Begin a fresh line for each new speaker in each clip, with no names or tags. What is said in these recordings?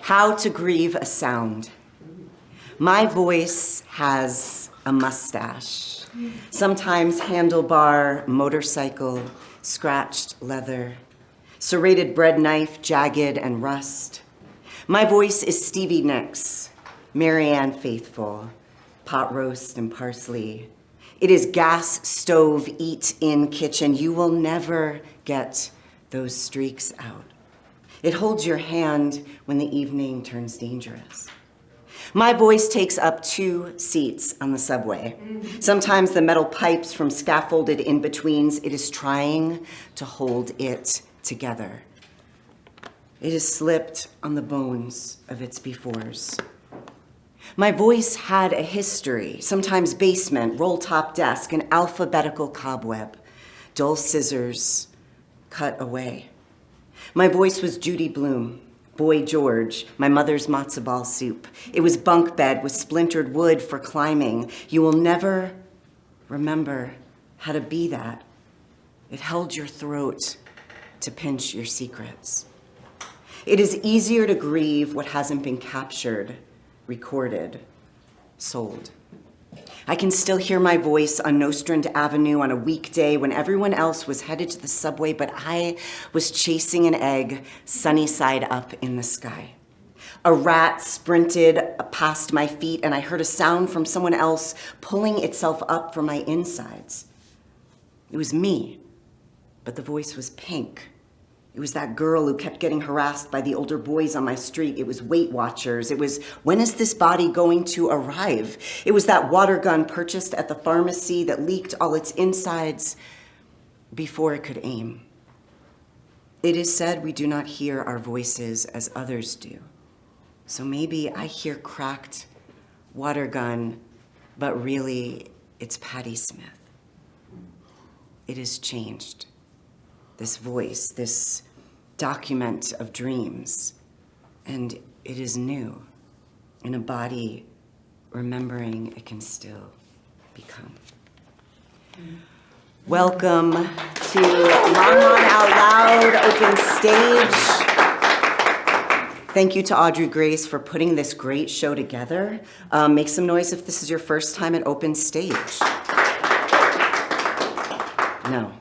How to grieve a sound. My voice has a mustache, sometimes handlebar, motorcycle, scratched leather, serrated bread knife, jagged and rust. My voice is Stevie Nicks, Marianne Faithfull, pot roast and parsley. It is gas stove, eat in kitchen. You will never get those streaks out. It holds your hand when the evening turns dangerous. My voice takes up 2 seats on the subway. Sometimes the metal pipes from scaffolded in-betweens, it is trying to hold it together. It is slipped on the bones of its befores. My voice had a history, sometimes basement, roll-top desk, an alphabetical cobweb, dull scissors cut away. My voice was Judy Blume, Boy George, my mother's matzo ball soup. It was bunk bed with splintered wood for climbing. You will never remember how to be that. It held your throat to pinch your secrets. It is easier to grieve what hasn't been captured, recorded, sold. I can still hear my voice on Nostrand Avenue on a weekday when everyone else was headed to the subway, but I was chasing an egg sunny side up in the sky. A rat sprinted past my feet and I heard a sound from someone else pulling itself up from my insides. It was me, but the voice was pink. It was that girl who kept getting harassed by the older boys on my street. It was Weight Watchers. It was, when is this body going to arrive? It was that water gun purchased at the pharmacy that leaked all its insides before it could aim. It is said we do not hear our voices as others do. So maybe I hear cracked water gun, but really it's Patti Smith. It has changed. This voice, this document of dreams, and it is new in a body remembering it can still become. Welcome to Longmont Out Loud Open Stage. Thank you to Audrey Grace for putting this great show together. Make some noise if this is your first time at Open Stage. No.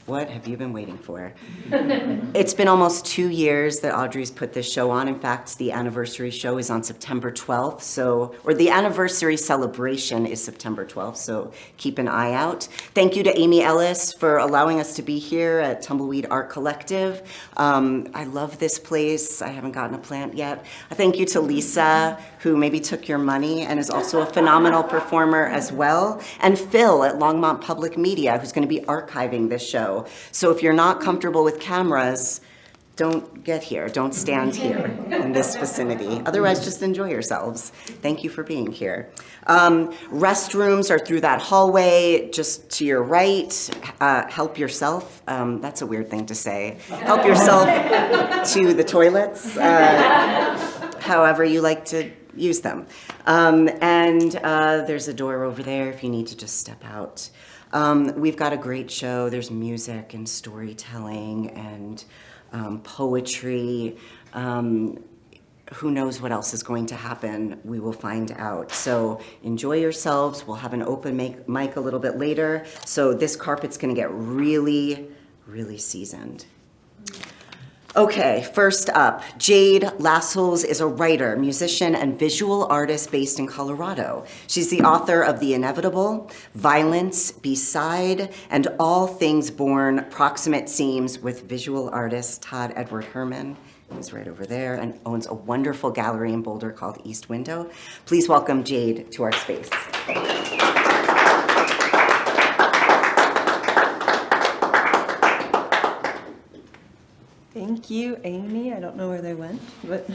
What have you been waiting for? It's been almost 2 years that Audrey's put this show on. In fact, the anniversary show is on September 12th, or the anniversary celebration is September 12th, so keep an eye out. Thank you to Amy Ellis for allowing us to be here at Tumbleweed Art Collective. I love this place. I haven't gotten a plant yet. Thank you to Lisa, who maybe took your money and is also a phenomenal performer as well, and Phil at Longmont Public Media, who's going to be archiving this show. So if you're not comfortable with cameras, don't get here. Don't stand here in this vicinity. Otherwise, just enjoy yourselves. Thank you for being here. Restrooms are through that hallway just to your right. Help yourself. That's a weird thing to say. Help yourself to the toilets, however you like to use them. And there's a door over there if you need to just step out. We've got a great show. There's music and storytelling and poetry. Who knows what else is going to happen? We will find out. So enjoy yourselves. We'll have an open mic a little bit later. So this carpet's going to get really, really seasoned. Okay, first up, Jade Lasholz is a writer, musician, and visual artist based in Colorado. She's the author of The Inevitable, Violence, Beside, and All Things Born, Proximate Seams with visual artist Todd Edward Herman. He's right over there and owns a wonderful gallery in Boulder called East Window. Please welcome Jade to our space.
Thank you, Amy. I don't know where they went, but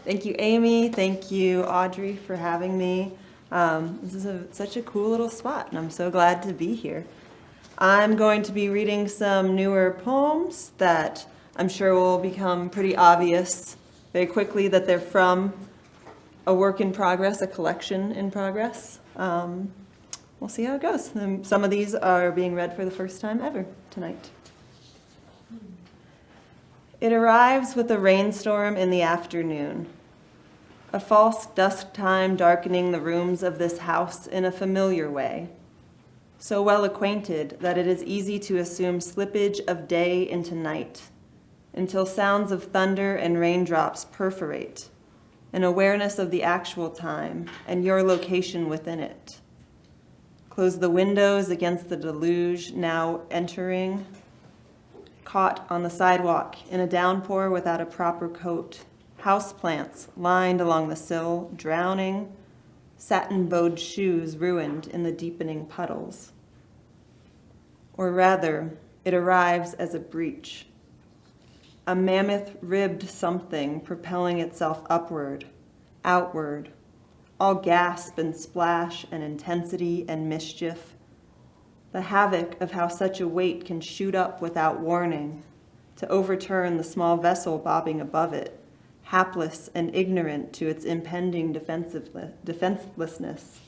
thank you, Amy. Thank you, Audrey, for having me. This is such a cool little spot, and I'm so glad to be here. I'm going to be reading some newer poems that I'm sure will become pretty obvious very quickly that they're from a work in progress, a collection in progress. We'll see how it goes. Some of these are being read for the first time ever tonight. It arrives with a rainstorm in the afternoon. a false dusk time darkening the rooms of this house in a familiar way, so well acquainted that it is easy to assume slippage of day into night, until sounds of thunder and raindrops perforate, an awareness of the actual time and your location within it. Close the windows against the deluge now entering, caught on the sidewalk in a downpour without a proper coat, houseplants lined along the sill, drowning, satin-bowed shoes ruined in the deepening puddles. Or rather, it arrives as a breach, a mammoth-ribbed something propelling itself upward, outward, all gasp and splash and intensity and mischief, the havoc of how such a weight can shoot up without warning, to overturn the small vessel bobbing above it, hapless and ignorant to its impending defenselessness,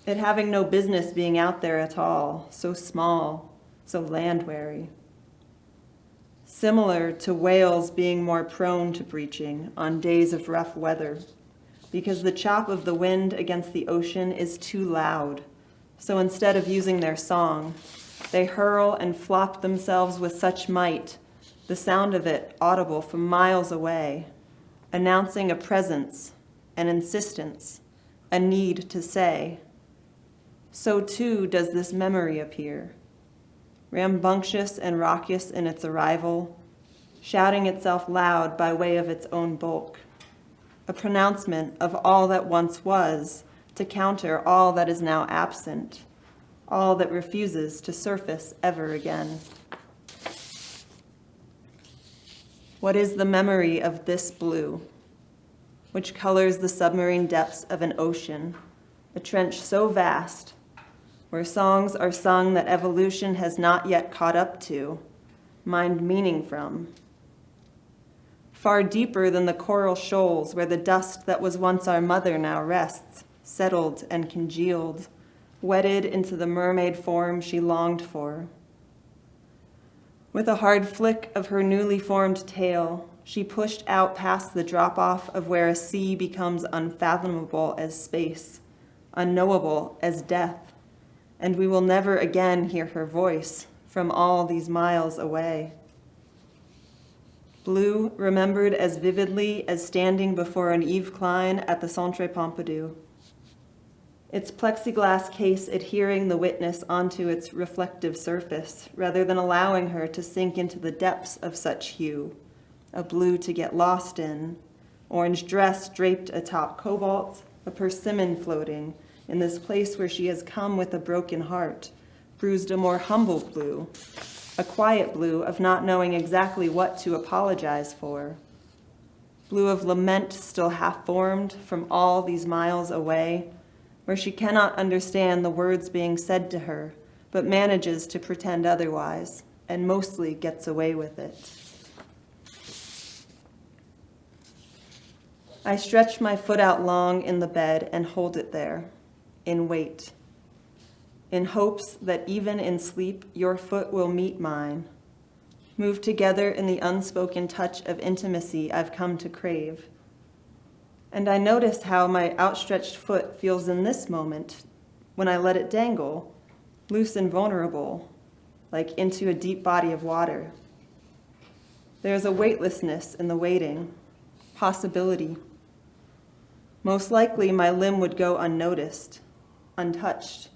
it having no business being out there at all, so small, so land-weary. Similar to whales being more prone to breaching on days of rough weather, because the chop of the wind against the ocean is too loud, so instead of using their song, they hurl and flop themselves with such might, the sound of it audible from miles away, announcing a presence, an insistence, a need to say. So too does this memory appear, rambunctious and raucous in its arrival, shouting itself loud by way of its own bulk, a pronouncement of all that once was to counter all that is now absent, all that refuses to surface ever again. What is the memory of this blue, which colors the submarine depths of an ocean, a trench so vast, where songs are sung that evolution has not yet caught up to, mined meaning from? Far deeper than the coral shoals where the dust that was once our mother now rests, settled and congealed, wedded into the mermaid form she longed for. With a hard flick of her newly formed tail, she pushed out past the drop-off of where a sea becomes unfathomable as space, unknowable as death, and we will never again hear her voice from all these miles away. Blue remembered as vividly as standing before an Yves Klein at the Centre Pompidou. Its plexiglass case adhering the witness onto its reflective surface, rather than allowing her to sink into the depths of such hue, a blue to get lost in, orange dress draped atop cobalt, a persimmon floating in this place where she has come with a broken heart, bruised a more humble blue, a quiet blue of not knowing exactly what to apologize for, blue of lament still half-formed from all these miles away, where she cannot understand the words being said to her, but manages to pretend otherwise, and mostly gets away with it. I stretch my foot out long in the bed and hold it there, in wait, in hopes that even in sleep your foot will meet mine, move together in the unspoken touch of intimacy I've come to crave. And I notice how my outstretched foot feels in this moment when I let it dangle, loose and vulnerable, like into a deep body of water. There's a weightlessness in the waiting, possibility. Most likely my limb would go unnoticed, untouched,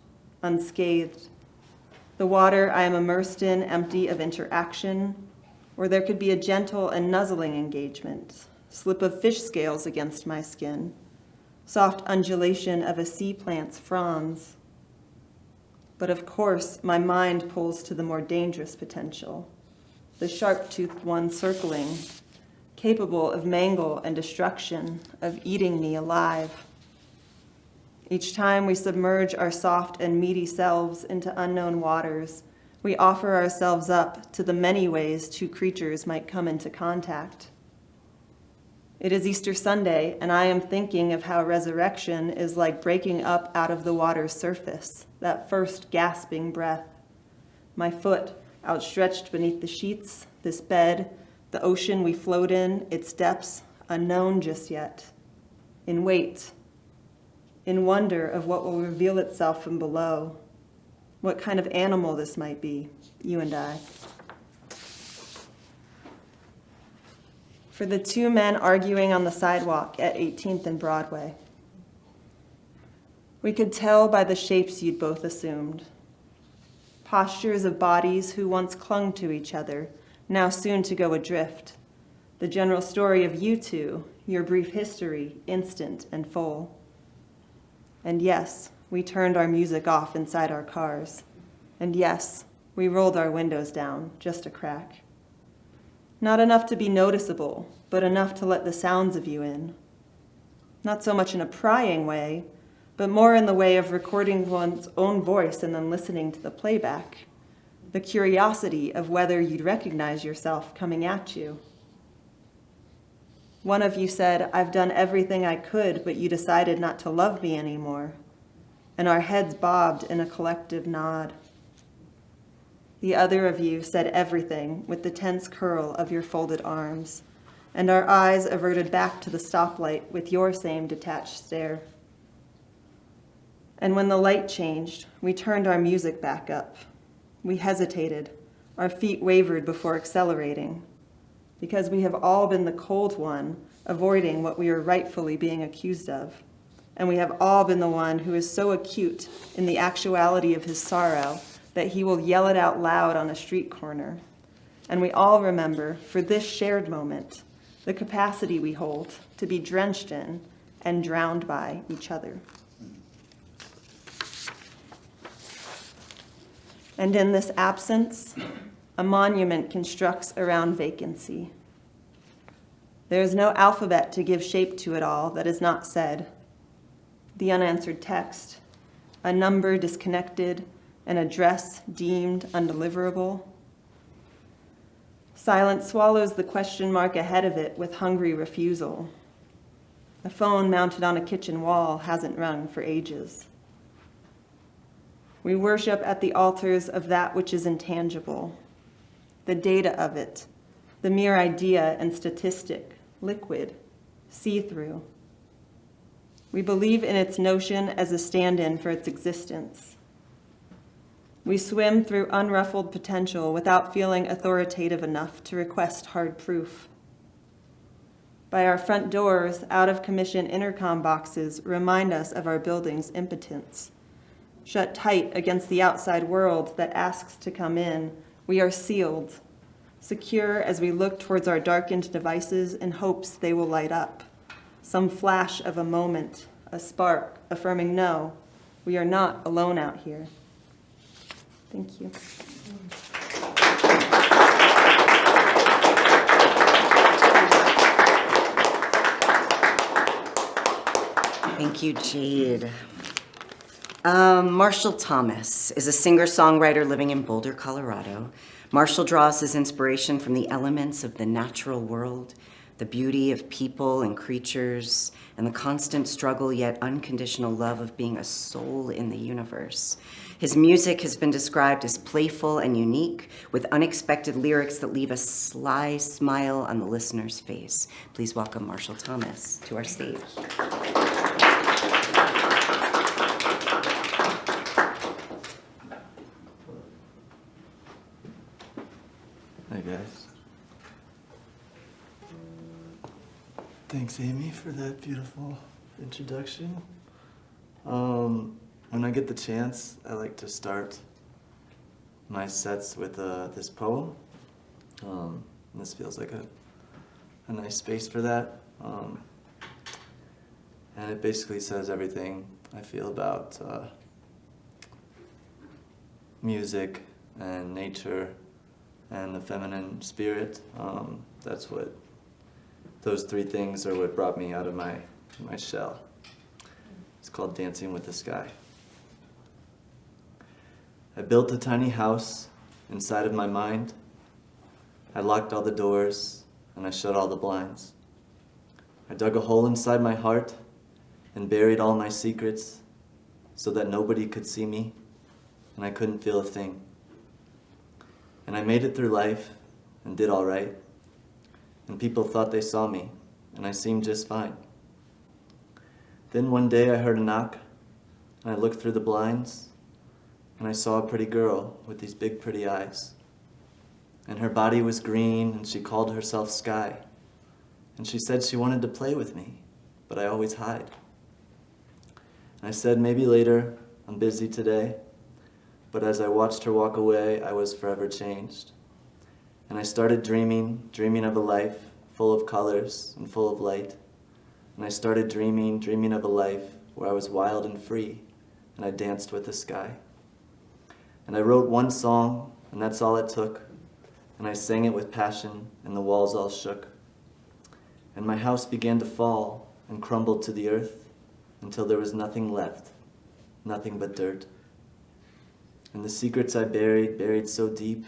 unscathed. The water I am immersed in empty of interaction, or there could be a gentle and nuzzling engagement, slip of fish scales against my skin, soft undulation of a sea plant's fronds. But of course, my mind pulls to the more dangerous potential, the sharp-toothed one circling, capable of mangle and destruction, of eating me alive. Each time we submerge our soft and meaty selves into unknown waters, we offer ourselves up to the many ways two creatures might come into contact. It is Easter Sunday, and I am thinking of how resurrection is like breaking up out of the water's surface, that first gasping breath. My foot outstretched beneath the sheets, this bed, the ocean we float in, its depths unknown just yet. in wait, in wonder of what will reveal itself from below, what kind of animal this might be, you and I. For the two men arguing on the sidewalk at 18th and Broadway. We could tell by the shapes you'd both assumed. Postures of bodies who once clung to each other, now soon to go adrift. The general story of you two, your brief history, instant and full. And yes, we turned our music off inside our cars. And yes, we rolled our windows down, just a crack. Not enough to be noticeable, but enough to let the sounds of you in. Not so much in a prying way, but more in the way of recording one's own voice and then listening to the playback. The curiosity of whether you'd recognize yourself coming at you. One of you said, "I've done everything I could, but you decided not to love me anymore." And our heads bobbed in a collective nod. The other of you said everything with the tense curl of your folded arms, and our eyes averted back to the stoplight with your same detached stare. And when the light changed, we turned our music back up. We hesitated, our feet wavered before accelerating, because we have all been the cold one, avoiding what we are rightfully being accused of. And we have all been the one who is so acute in the actuality of his sorrow that he will yell it out loud on a street corner. And we all remember, for this shared moment, the capacity we hold to be drenched in and drowned by each other. And in this absence, a monument constructs around vacancy. There is no alphabet to give shape to it all that is not said. The unanswered text, a number disconnected, an address deemed undeliverable. Silence swallows the question mark ahead of it with hungry refusal. A phone mounted on a kitchen wall hasn't rung for ages. We worship at the altars of that which is intangible, the data of it, the mere idea and statistic, liquid, see-through. We believe in its notion as a stand-in for its existence. We swim through unruffled potential without feeling authoritative enough to request hard proof. By our front doors, out-of-commission intercom boxes remind us of our building's impotence. Shut tight against the outside world that asks to come in, we are sealed, secure as we look towards our darkened devices in hopes they will light up. Some flash of a moment, a spark, affirming no, we are not alone out here. Thank you.
Thank you, Jade. Marshall Thomas is a singer-songwriter living in Boulder, Colorado. Marshall draws his inspiration from the elements of the natural world, the beauty of people and creatures, and the constant struggle yet unconditional love of being a soul in the universe. His music has been described as playful and unique, with unexpected lyrics that leave a sly smile on the listener's face. Please welcome Marshall Thomas to our stage.
Hi, guys. Thanks, Amy, for that beautiful introduction. When I get the chance, I like to start my sets with this poem. This feels like a nice space for that. And it basically says everything I feel about music and nature and the feminine spirit. Those three things are what brought me out of my shell. It's called Dancing with the Sky. I built a tiny house inside of my mind. I locked all the doors and I shut all the blinds. I dug a hole inside my heart and buried all my secrets so that nobody could see me and I couldn't feel a thing. And I made it through life and did all right. And people thought they saw me, and I seemed just fine. Then one day I heard a knock, and I looked through the blinds, and I saw a pretty girl with these big pretty eyes. And her body was green, and she called herself Sky. And she said she wanted to play with me, but I always hide. And I said, maybe later, I'm busy today. But as I watched her walk away, I was forever changed. And I started dreaming of a life full of colors and full of light. And I started dreaming of a life where I was wild and free, and I danced with the sky. And I wrote one song, and that's all it took. And I sang it with passion, and the walls all shook. And my house began to fall and crumble to the earth until there was nothing left, nothing but dirt. And the secrets I buried so deep,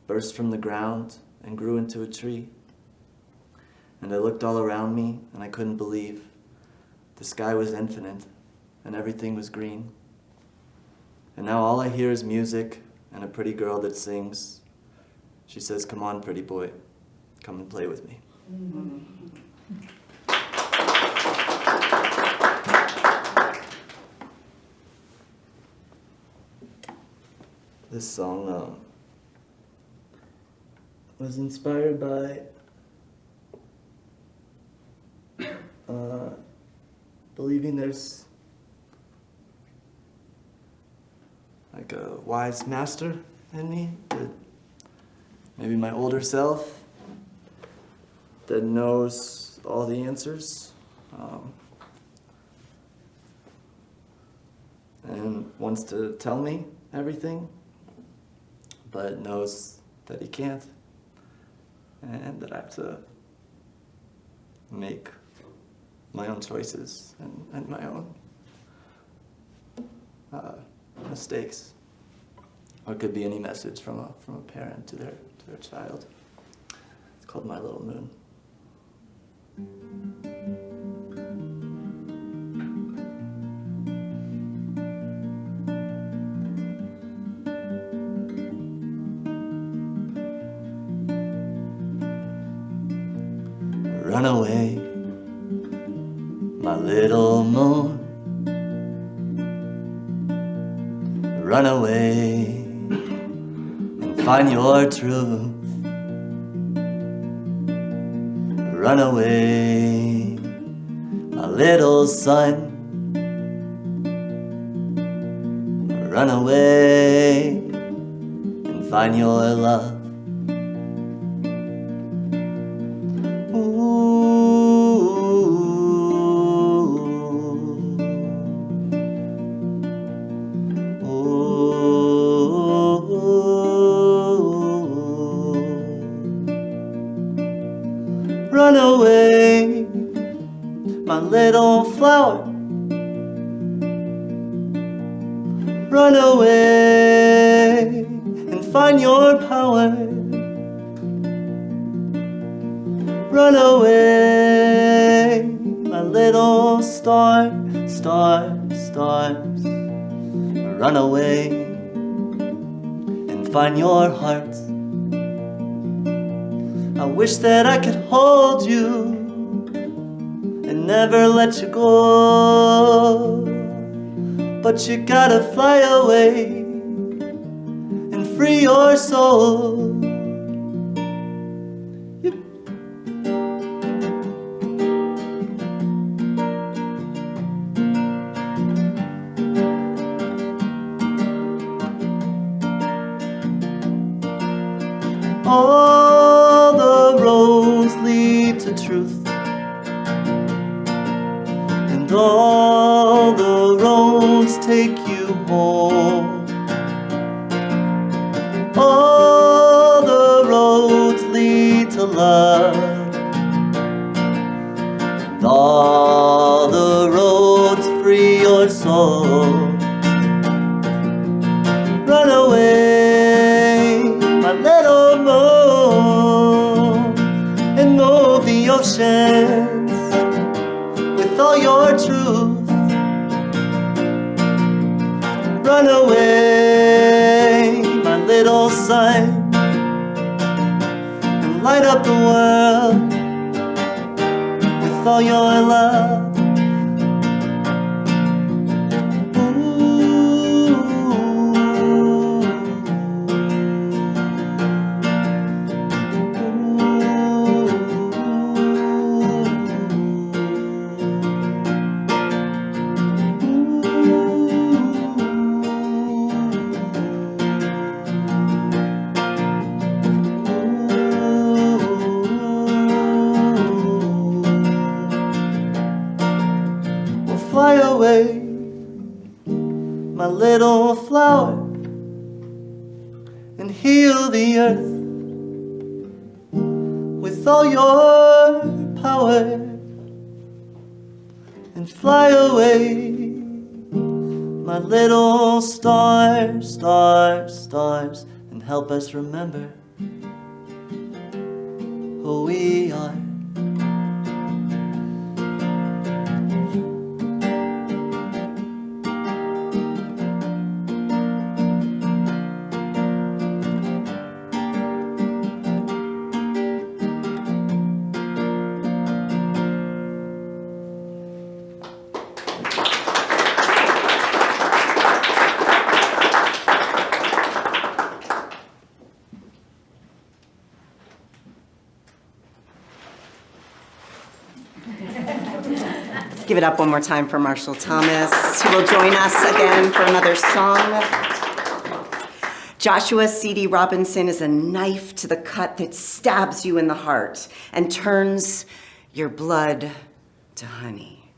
burst from the ground and grew into a tree. And I looked all around me, and I couldn't believe. The sky was infinite, and everything was green. And now all I hear is music and a pretty girl that sings. She says, come on, pretty boy, come and play with me. This song was inspired by believing there's like a wise master in me, that maybe my older self that knows all the answers and wants to tell me everything, but knows that he can't, and that I have to make my own choices and my own mistakes. Or it could be any message from a parent to their child. It's called My Little Moon. Run away, my little moon. Run away and find your truth. Run away, my little sun. Run away and find your love. Run away, my little flower. Run away and find your power. Run away, my little star, stars. Run away and find your heart. I wish that I could hold you and never let you go, but you gotta fly away and free your soul. All the roads lead to truth, and all the roads take you home. All the roads lead to love, and all the roads free your soul. Run away, my little moon, and move the oceans with all your truth. Run away, my little sun, and light up the world with all your love. little flower and heal the earth with all your power and fly away, my little stars, stars, stars, and help us remember who we are.
Give it up one more time for Marshall Thomas, who will join us again for another song. Joshua C.D. Robinson is a knife to the cut that stabs you in the heart and turns your blood to honey.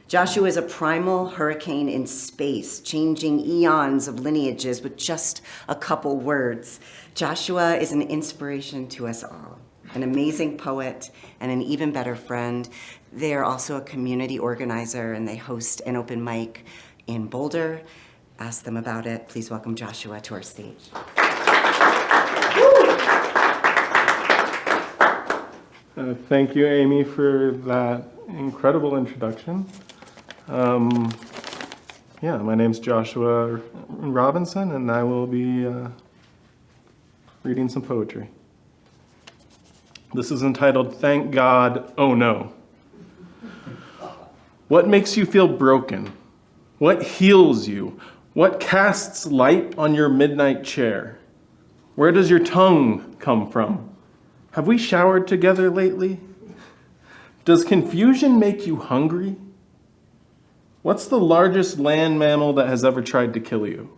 Joshua is a primal hurricane in space, changing eons of lineages with just a couple words. Joshua is an inspiration to us all, an amazing poet and an even better friend. They are also a community organizer, and they host an open mic in Boulder. Ask them about it. Please welcome Joshua to our stage.
Thank you, Amy, for that incredible introduction. My name's Joshua Robinson, and I will be reading some poetry. This is entitled, Thank God, Oh No. What makes you feel broken? What heals you? What casts light on your midnight chair? Where does your tongue come from? Have we showered together lately? Does confusion make you hungry? What's the largest land mammal that has ever tried to kill you?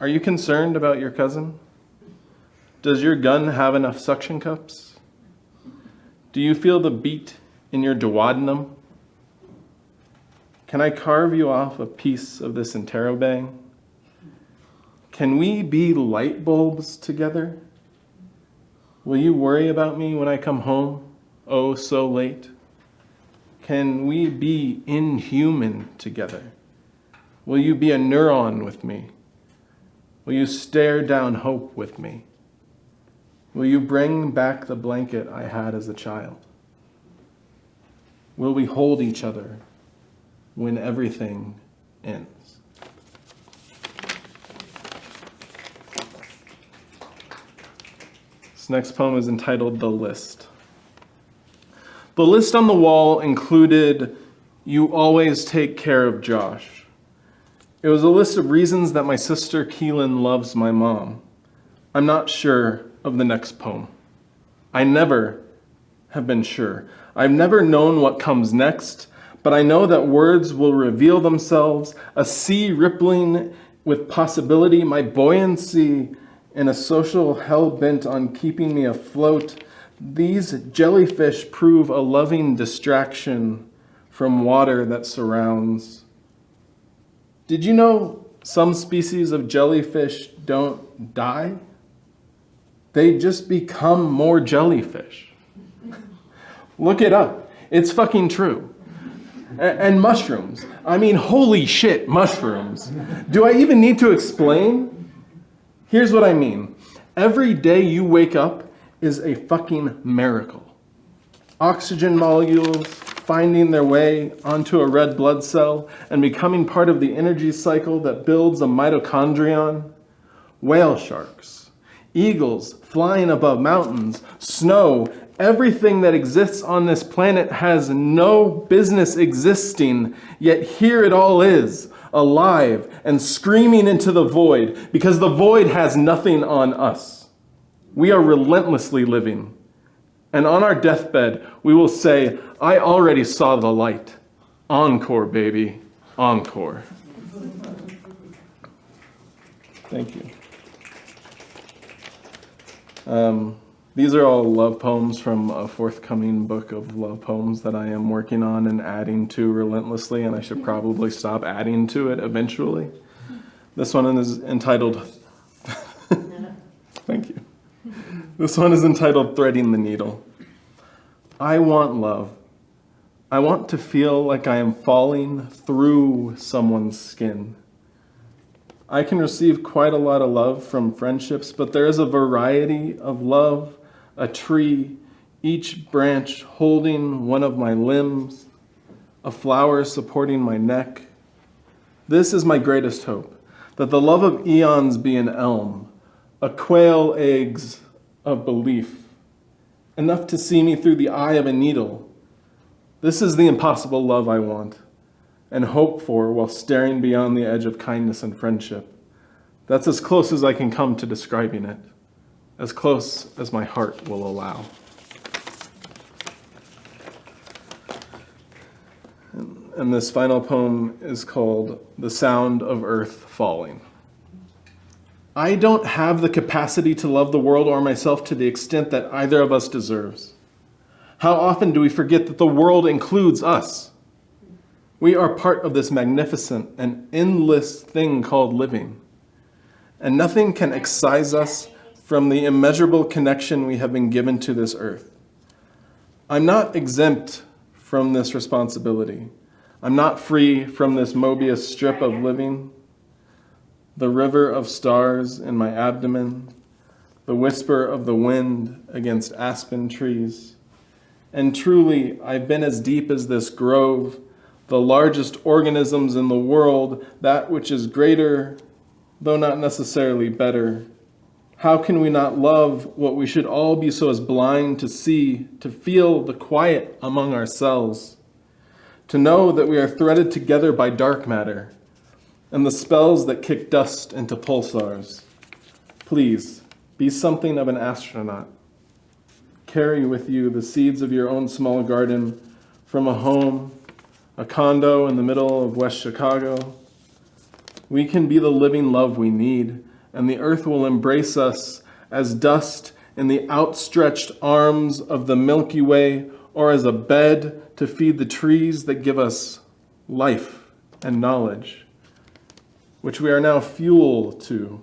Are you concerned about your cousin? Does your gun have enough suction cups? Do you feel the beat in your duodenum? Can I carve you off a piece of this interrobang? Can we be light bulbs together? Will you worry about me when I come home, oh so late? Can we be inhuman together? Will you be a neuron with me? Will you stare down hope with me? Will you bring back the blanket I had as a child? Will we hold each other when everything ends? This next poem is entitled The List. The list on the wall included, you always take care of Josh. It was a list of reasons that my sister Keelan loves my mom. I'm not sure of the next poem. I never have been sure. I've never known what comes next, but I know that words will reveal themselves, a sea rippling with possibility, my buoyancy in a social hell bent on keeping me afloat. These jellyfish prove a loving distraction from water that surrounds. Did you know some species of jellyfish don't die? They just become more jellyfish. Look it up. It's fucking true. And mushrooms. I mean, holy shit, mushrooms. Do I even need to explain? Here's what I mean. Every day you wake up is a fucking miracle. Oxygen molecules finding their way onto a red blood cell and becoming part of the energy cycle that builds a mitochondrion. Whale sharks, eagles flying above mountains, snow. Everything that exists on this planet has no business existing, yet here it all is, alive and screaming into the void, because the void has nothing on us. We are relentlessly living, and on our deathbed, we will say, I already saw the light. Encore, baby, encore. Thank you. These are all love poems from a forthcoming book of love poems that I am working on and adding to relentlessly, and I should probably stop adding to it eventually. This one is entitled, thank you. This one is entitled Threading the Needle. I want love. I want to feel like I am falling through someone's skin. I can receive quite a lot of love from friendships, but there is a variety of love, a tree, each branch holding one of my limbs, a flower supporting my neck. This is my greatest hope, that the love of eons be an elm, a quail eggs of belief, enough to see me through the eye of a needle. This is the impossible love I want and hope for while staring beyond the edge of kindness and friendship. That's as close as I can come to describing it, as close as my heart will allow. And this final poem is called The Sound of Earth Falling. I don't have the capacity to love the world or myself to the extent that either of us deserves. How often do we forget that the world includes us? We are part of this magnificent and endless thing called living. And nothing can excise us from the immeasurable connection we have been given to this earth. I'm not exempt from this responsibility. I'm not free from this Mobius strip of living. The river of stars in my abdomen, the whisper of the wind against aspen trees. And truly, I've been as deep as this grove, the largest organisms in the world, that which is greater, though not necessarily better. How can we not love what we should all be so as blind to see, to feel the quiet among ourselves, to know that we are threaded together by dark matter and the spells that kick dust into pulsars? Please, be something of an astronaut. Carry with you the seeds of your own small garden from a home, a condo in the middle of West Chicago. We can be the living love we need, and the earth will embrace us as dust in the outstretched arms of the Milky Way, or as a bed to feed the trees that give us life and knowledge, which we are now fuel to,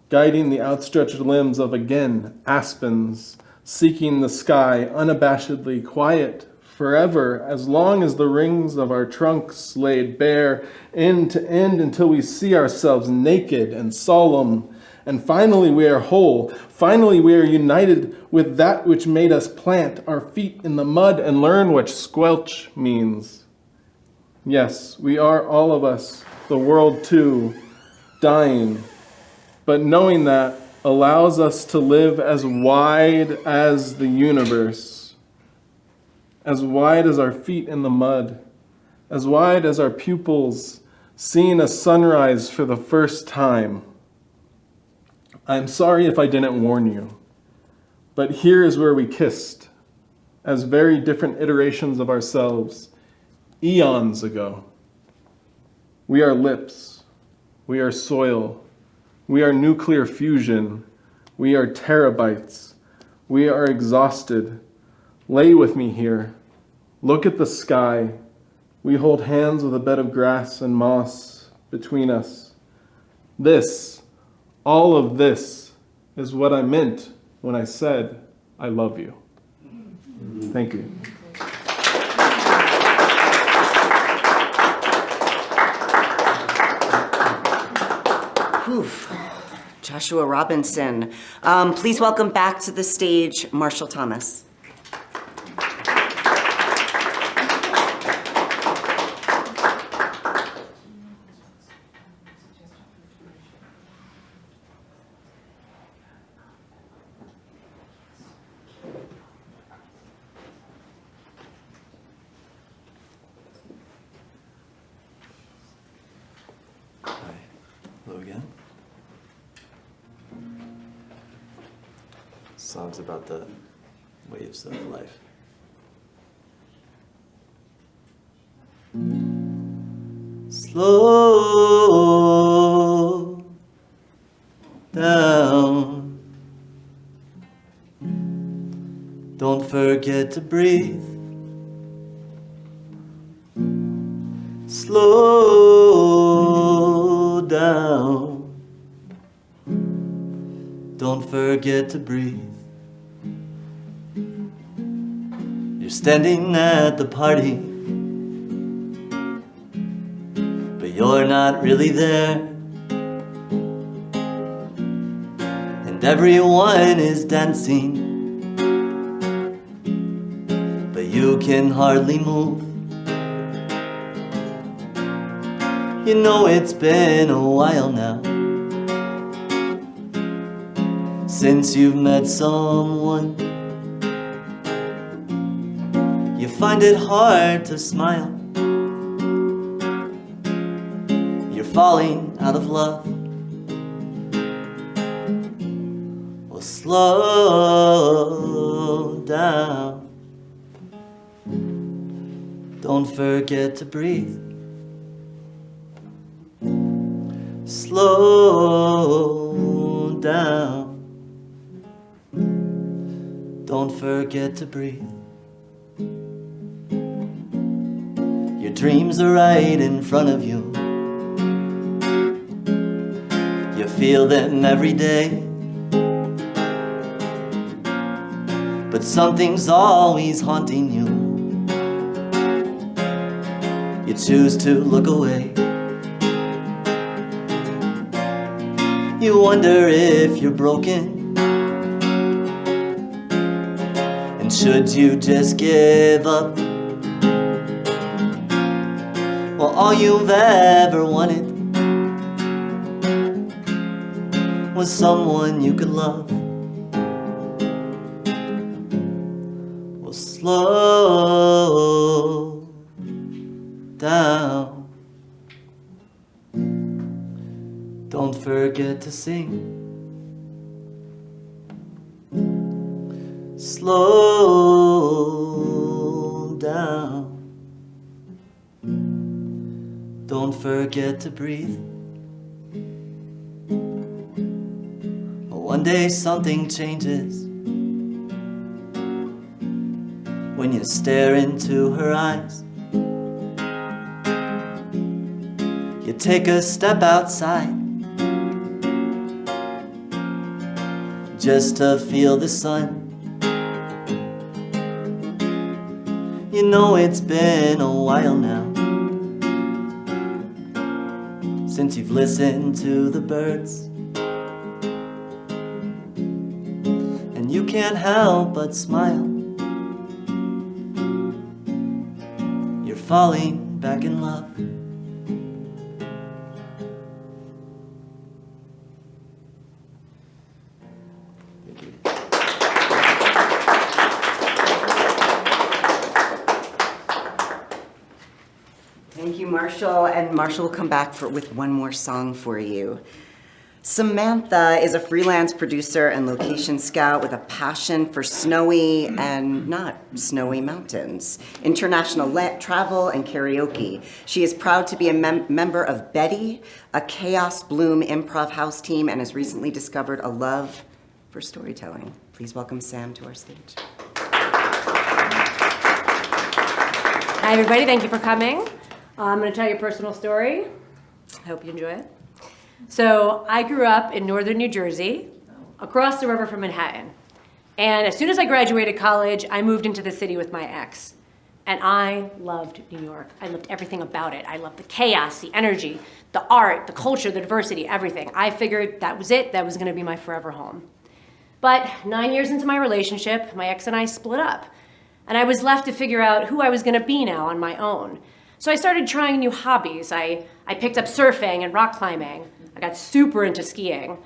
guiding the outstretched limbs of, again, aspens, seeking the sky unabashedly quiet forever, as long as the rings of our trunks laid bare, end to end, until we see ourselves naked and solemn. And finally we are whole. Finally we are united with that which made us plant our feet in the mud and learn what squelch means. Yes, we are all of us, the world too, dying. But knowing that allows us to live as wide as the universe, as wide as our feet in the mud, as wide as our pupils seeing a sunrise for the first time. I'm sorry if I didn't warn you, but here is where we kissed, as very different iterations of ourselves, eons ago. We are lips, we are soil, we are nuclear fusion, we are terabytes, we are exhausted. Lay with me here, look at the sky. We hold hands with a bed of grass and moss between us. This, all of this, is what I meant when I said, I love you. Thank you.
Whew. Joshua Robinson. Please welcome back to the stage, Marshall Thomas.
Hi. Hello again. Songs about the waves of life. Slow down. Don't forget to breathe. Slow down. Don't forget to breathe. You're standing at the party, but you're not really there. And everyone is dancing, but you can hardly move. You know it's been a while now since you've met someone. You find it hard to smile. You're falling out of love. Well, slow down. Don't forget to breathe. Slow down. Don't forget to breathe. Your dreams are right in front of you. You feel them every day. But something's always haunting you. You choose to look away. You wonder if you're broken, and should you just give up? Well, all you've ever wanted was someone you could love. Well, slow down. Don't forget to sing. Slow down. Don't forget to breathe. One day something changes when you stare into her eyes. You take a step outside just to feel the sun. You know it's been a while now since you've listened to the birds, and you can't help but smile. You're falling back in love.
Thank you, Marshall. And Marshall will come back with one more song for you. Samantha is a freelance producer and location scout with a passion for snowy and not snowy mountains, international travel, and karaoke. She is proud to be a member of Betty, a Chaos Bloom improv house team, and has recently discovered a love for storytelling. Please welcome Sam to our stage.
Hi, everybody. Thank you for coming. I'm going to tell you a personal story. I hope you enjoy it. So I grew up in northern New Jersey, across the river from Manhattan. And as soon as I graduated college, I moved into the city with my ex. And I loved New York. I loved everything about it. I loved the chaos, the energy, the art, the culture, the diversity, everything. I figured that was it. That was going to be my forever home. But 9 years into my relationship, my ex and I split up. And I was left to figure out who I was going to be now on my own. So I started trying new hobbies. I picked up surfing and rock climbing. I got super into skiing.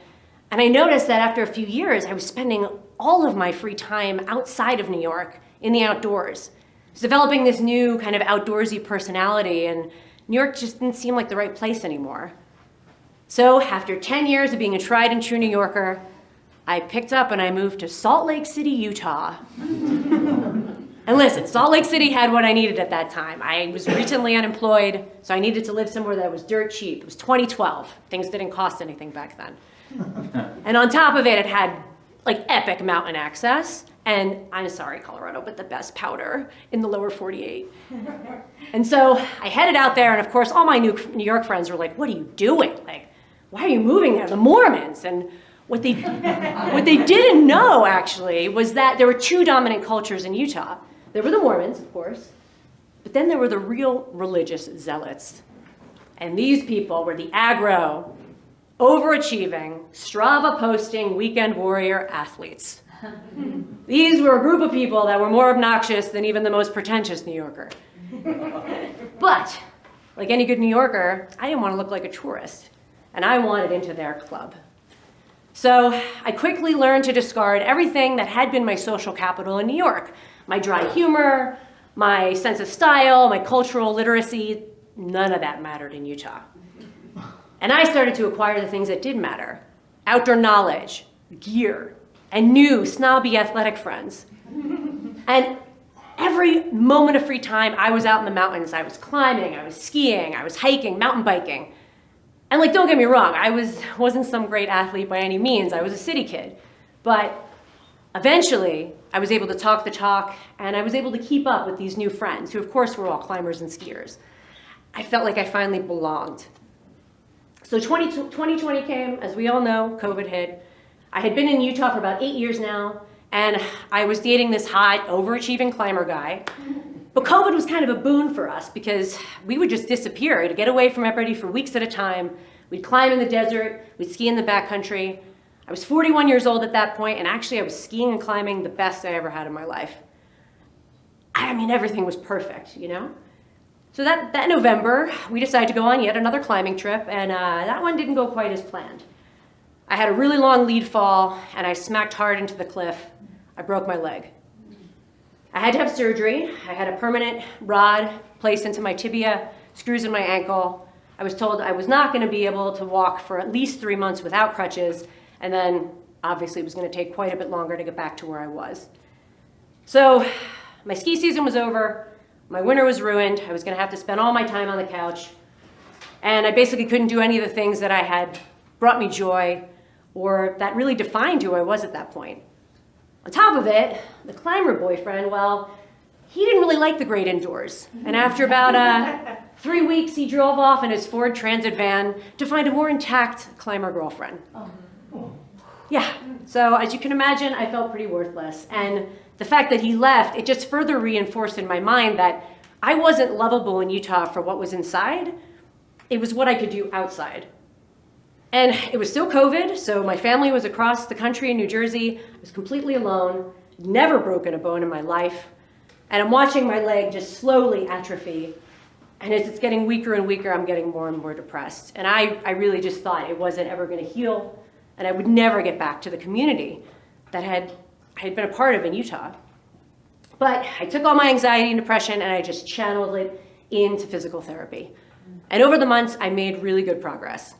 And I noticed that after a few years, I was spending all of my free time outside of New York, in the outdoors. I was developing this new kind of outdoorsy personality, and New York just didn't seem like the right place anymore. So after 10 years of being a tried and true New Yorker, I picked up and I moved to Salt Lake City, Utah. And listen, Salt Lake City had what I needed at that time. I was recently unemployed, so I needed to live somewhere that was dirt cheap. It was 2012. Things didn't cost anything back then. And on top of it, it had like epic mountain access And I'm sorry, Colorado, but the best powder in the lower 48. And so I headed out there, and of course, all my New York friends were like, what are you doing? Like, why are you moving there? The Mormons. And what they didn't know, actually, was that there were two dominant cultures in Utah. There were the Mormons, of course, but then there were the real religious zealots. And these people were the aggro, overachieving, Strava posting, weekend warrior athletes. These were a group of people that were more obnoxious than even the most pretentious New Yorker. But, like any good New Yorker, I didn't want to look like a tourist, and I wanted into their club. So I quickly learned to discard everything that had been my social capital in New York. My dry humor, my sense of style, my cultural literacy, none of that mattered in Utah. And I started to acquire the things that did matter: outdoor knowledge, gear, and new snobby athletic friends. And every moment of free time, I was out in the mountains. I was climbing, I was skiing, I was hiking, mountain biking. And like, don't get me wrong, I wasn't some great athlete by any means. I was a city kid. But eventually, I was able to talk the talk, and I was able to keep up with these new friends, who of course were all climbers and skiers. I felt like I finally belonged. So 2020 came, as we all know, COVID hit. I had been in Utah for about 8 years now, and I was dating this hot, overachieving climber guy. But COVID was kind of a boon for us because we would just disappear to get away from everybody for weeks at a time. We'd climb in the desert, we'd ski in the backcountry. I was 41 years old at that point, and actually I was skiing and climbing the best I ever had in my life. I mean, everything was perfect, you know? So that November, we decided to go on yet another climbing trip, and that one didn't go quite as planned. I had a really long lead fall, and I smacked hard into the cliff. I broke my leg. I had to have surgery. I had a permanent rod placed into my tibia, screws in my ankle. I was told I was not going to be able to walk for at least 3 months without crutches, and then obviously it was going to take quite a bit longer to get back to where I was. So my ski season was over. My winter was ruined. I was going to have to spend all my time on the couch, and I basically couldn't do any of the things that I had brought me joy or that really defined who I was at that point. On top of it, the climber boyfriend, well, he didn't really like the great indoors. And after about 3 weeks, he drove off in his Ford Transit van to find a more intact climber girlfriend. Yeah, so as you can imagine, I felt pretty worthless. And the fact that he left, it just further reinforced in my mind that I wasn't lovable in Utah for what was inside. It was what I could do outside. And it was still COVID, so my family was across the country in New Jersey. I was completely alone, never broken a bone in my life. And I'm watching my leg just slowly atrophy. And as it's getting weaker and weaker, I'm getting more and more depressed. And I really just thought it wasn't ever going to heal, and I would never get back to the community that I had been a part of in Utah. But I took all my anxiety and depression, and I just channeled it into physical therapy. And over the months, I made really good progress.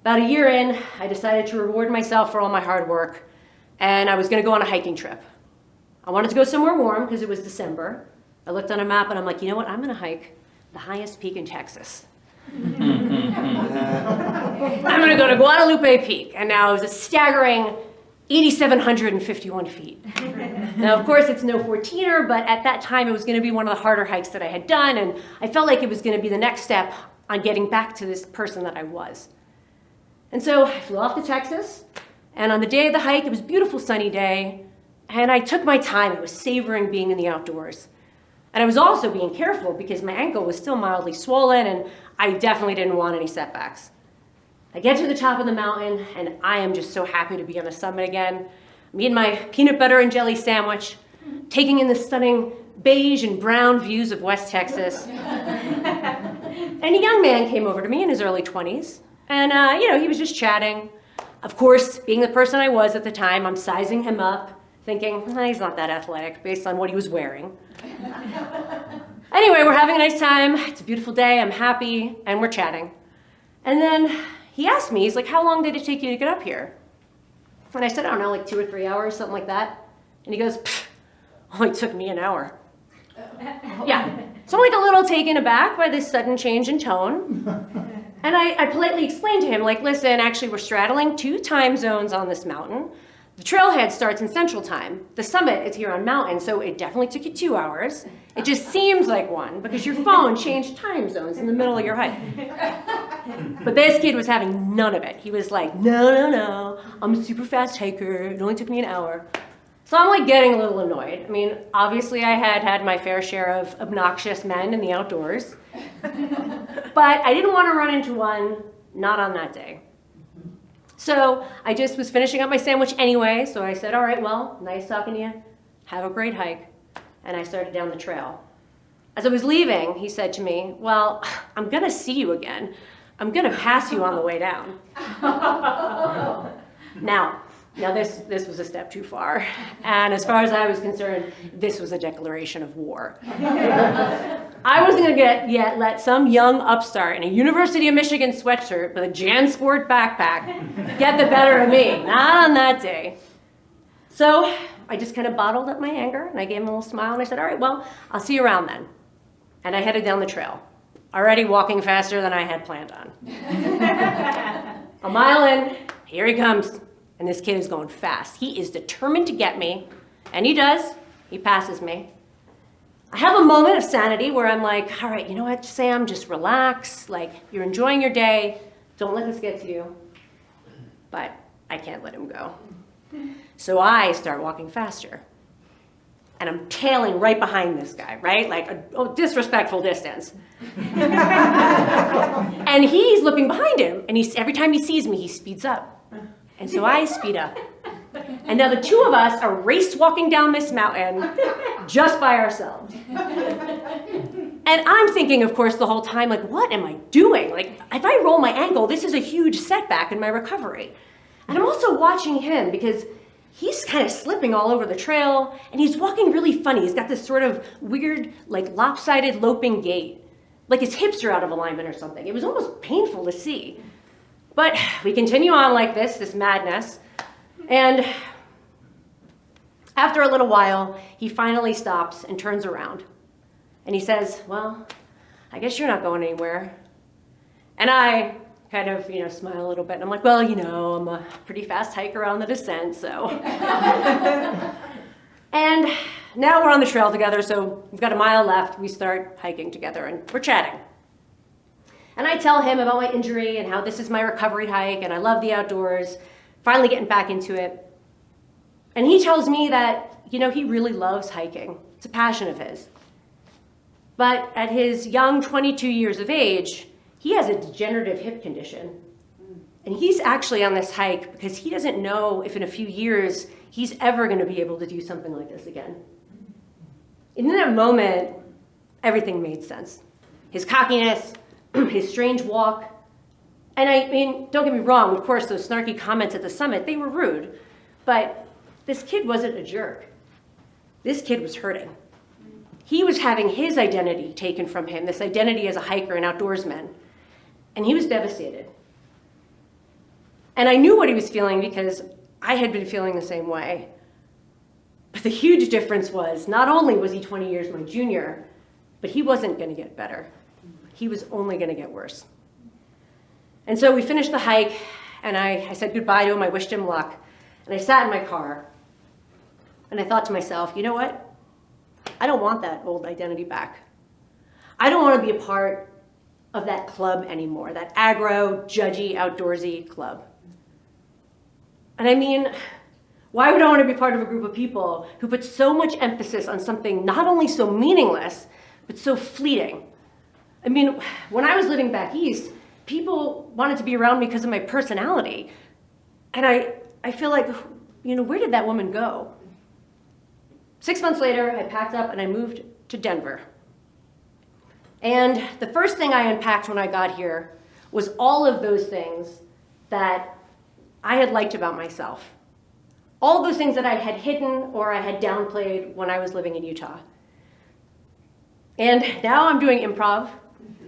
About a year in, I decided to reward myself for all my hard work, and I was going to go on a hiking trip. I wanted to go somewhere warm because it was December. I looked on a map, and I'm like, you know what? I'm going to hike the highest peak in Texas. I'm going to go to Guadalupe Peak, and now it was a staggering 8,751 feet. Now, of course, it's no 14er, but at that time, it was going to be one of the harder hikes that I had done, and I felt like it was going to be the next step on getting back to this person that I was. And so I flew off to Texas, and on the day of the hike, it was a beautiful sunny day, and I took my time. I was savoring being in the outdoors. And I was also being careful because my ankle was still mildly swollen, and I definitely didn't want any setbacks. I get to the top of the mountain, and I am just so happy to be on the summit again. I'm eating my peanut butter and jelly sandwich, taking in the stunning beige and brown views of West Texas. And a young man came over to me in his early 20s, and he was just chatting. Of course, being the person I was at the time, I'm sizing him up, thinking, he's not that athletic based on what he was wearing. Anyway, we're having a nice time. It's a beautiful day. I'm happy, and we're chatting. And then he asked me, he's like, how long did it take you to get up here? And I said, I don't know, like 2 or 3 hours, something like that. And he goes, only took me an hour. Yeah. So I'm like a little taken aback by this sudden change in tone. And I politely explained to him, like, listen, actually, we're straddling 2 time zones on this mountain. The trailhead starts in Central Time. The summit is here on Mountain, so it definitely took you 2 hours. It just seems like one because your phone changed time zones in the middle of your hike. But this kid was having none of it. He was like, no, I'm a super fast hiker. It only took me an hour. So I'm like getting a little annoyed. I mean, obviously I had my fair share of obnoxious men in the outdoors, but I didn't want to run into one, not on that day. So I just was finishing up my sandwich anyway, so I said, all right, well, nice talking to you. Have a great hike. And I started down the trail. As I was leaving, he said to me, well, I'm gonna see you again. I'm gonna pass you on the way down. Now this was a step too far. And as far as I was concerned, this was a declaration of war. I wasn't gonna let some young upstart in a University of Michigan sweatshirt with a JanSport backpack get the better of me. Not on that day. So I just kind of bottled up my anger and I gave him a little smile and I said, all right, well, I'll see you around then. And I headed down the trail, already walking faster than I had planned on. A mile in, here he comes. And this kid is going fast. He is determined to get me, and he does. He passes me. I have a moment of sanity where I'm like, all right, you know what, Sam, just relax. Like, you're enjoying your day. Don't let this get to you. But I can't let him go. So I start walking faster. And I'm tailing right behind this guy, right? Like a disrespectful distance. And he's looking behind him, and every time he sees me, he speeds up. And so I speed up. And now the two of us are race walking down this mountain just by ourselves. And I'm thinking, of course, the whole time, like, what am I doing? Like, if I roll my ankle, this is a huge setback in my recovery. And I'm also watching him because he's kind of slipping all over the trail and he's walking really funny. He's got this sort of weird, like lopsided loping gait. Like his hips are out of alignment or something. It was almost painful to see. But we continue on like this madness, and after a little while, he finally stops and turns around. And he says, well, I guess you're not going anywhere. And I kind of, smile a little bit, and I'm like, well, I'm a pretty fast hiker on the descent, so. And now we're on the trail together, so we've got a mile left. We start hiking together, and we're chatting. And I tell him about my injury and how this is my recovery hike and I love the outdoors, finally getting back into it. And he tells me that, he really loves hiking. It's a passion of his. But at his young 22 years of age, he has a degenerative hip condition. And he's actually on this hike because he doesn't know if in a few years he's ever going to be able to do something like this again. And in that moment, everything made sense. His cockiness, his strange walk. And I mean, don't get me wrong, of course, those snarky comments at the summit, they were rude. But this kid wasn't a jerk. This kid was hurting. He was having his identity taken from him, this identity as a hiker and outdoorsman. And he was devastated. And I knew what he was feeling because I had been feeling the same way. But the huge difference was, not only was he 20 years my junior, but he wasn't going to get better. He was only going to get worse. And so we finished the hike, and I said goodbye to him. I wished him luck. And I sat in my car, and I thought to myself, you know what? I don't want that old identity back. I don't want to be a part of that club anymore, that aggro, judgy, outdoorsy club. And I mean, why would I want to be part of a group of people who put so much emphasis on something not only so meaningless, but so fleeting? I mean, when I was living back east, people wanted to be around me because of my personality. And I feel like, where did that woman go? 6 months later, I packed up and I moved to Denver. And the first thing I unpacked when I got here was all of those things that I had liked about myself. All those things that I had hidden or I had downplayed when I was living in Utah. And now I'm doing improv,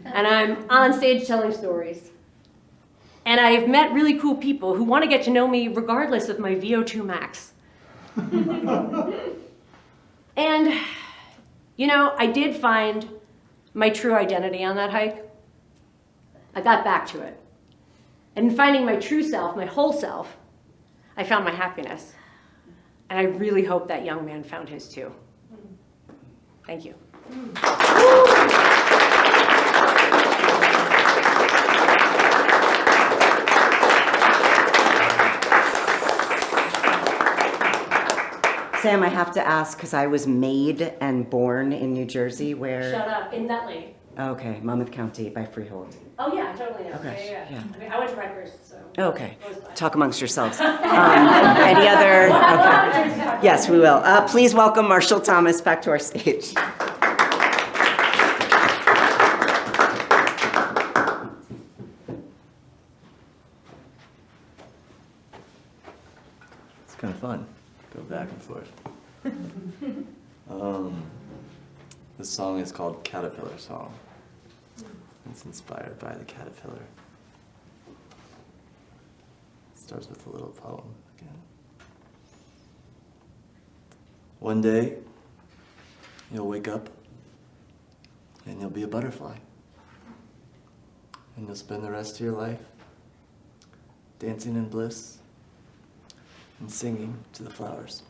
and I'm on stage telling stories. And I've met really cool people who want to get to know me regardless of my VO2 max. And, I did find my true identity on that hike. I got back to it. And in finding my true self, my whole self, I found my happiness. And I really hope that young man found his too. Thank you.
Sam, I have to ask, because I was made and born in New Jersey, where...
Shut up, in Nutley.
Okay, Monmouth County by Freehold.
Oh, yeah, I totally know.
Okay, yeah.
I mean, I went to Rutgers, so.
Okay,
It was fun.
talk amongst yourselves. Any other? Okay. Yes, we will. Please welcome Marshall Thomas back to our stage.
It's kind of fun. Go back and forth. This song is called Caterpillar Song. It's inspired by the caterpillar. Starts with a little poem again. One day, you'll wake up and you'll be a butterfly. And you'll spend the rest of your life dancing in bliss and singing to the flowers.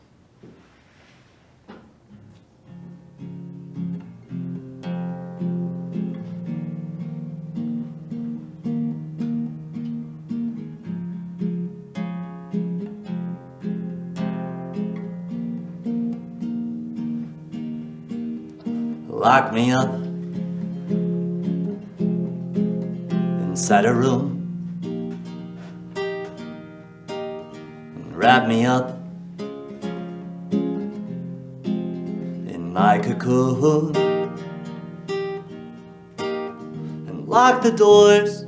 Lock me up inside a room and wrap me up in my cocoon and lock the doors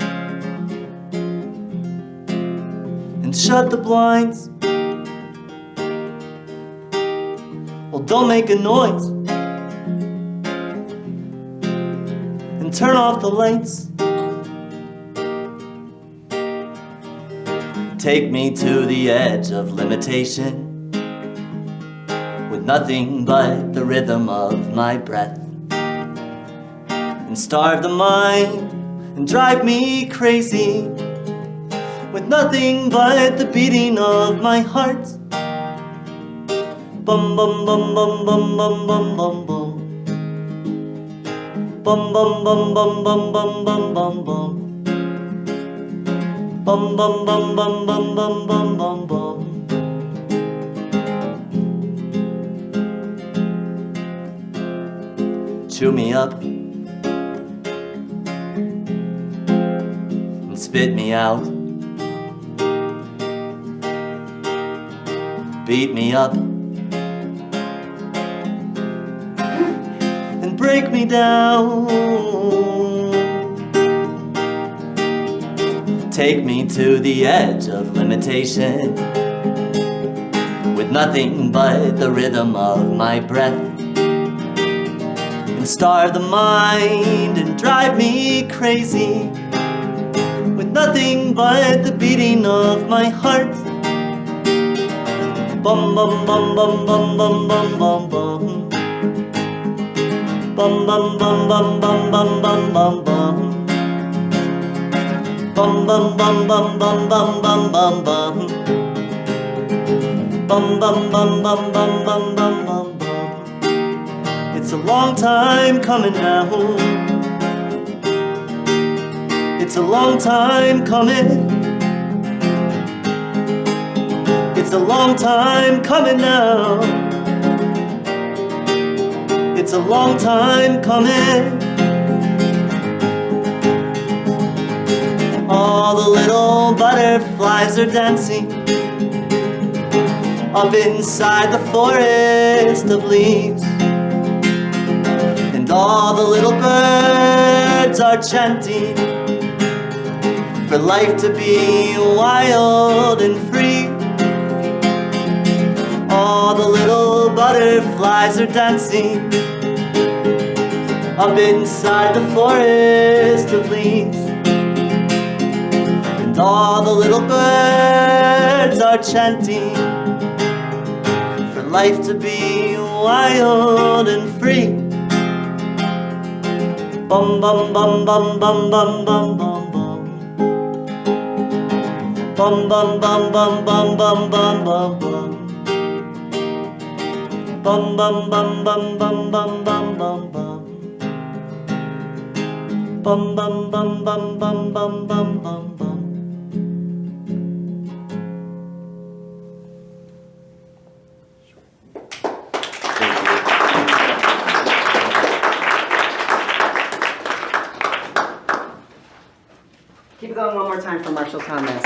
and shut the blinds. Well, don't make a noise and turn off the lights. Take me to the edge of limitation with nothing but the rhythm of my breath, and starve the mind and drive me crazy with nothing but the beating of my heart. Bum bum bum bum bum bum bum bum bum. Bum bum bum bum bum bum bum bum bum. Bum bum bum bum bum bum bum bum bum. Chew me up and spit me out. Beat me up and break me down. Take me to the edge of limitation with nothing but the rhythm of my breath, and starve the mind and drive me crazy with nothing but the beating of my heart. Bum bum bum bum bum bum bum bum bum. Bum bum bum bum bum bum bum bum bum. Bum bum bum bum bum bum bum bum bum. Bum bum bum bum bum bum bum bum bum. It's a long time coming now. It's a long time coming. It's a long time coming now. It's a long time coming. All the little butterflies are dancing up inside the forest of leaves, and all the little birds are chanting for life to be wild and free. All the little butterflies are dancing up inside the forest of leaves, and all the little birds are chanting for life to be wild and free. Bum bum bum bum bum bum bum bum bum. Bum bum bum bum bum bum bum bum bum. Bum bum bum bum bum bum bum bum bum. Bum bum bum bum bum bum bum bum bum.
Keep it going one more time for Marshall Thomas.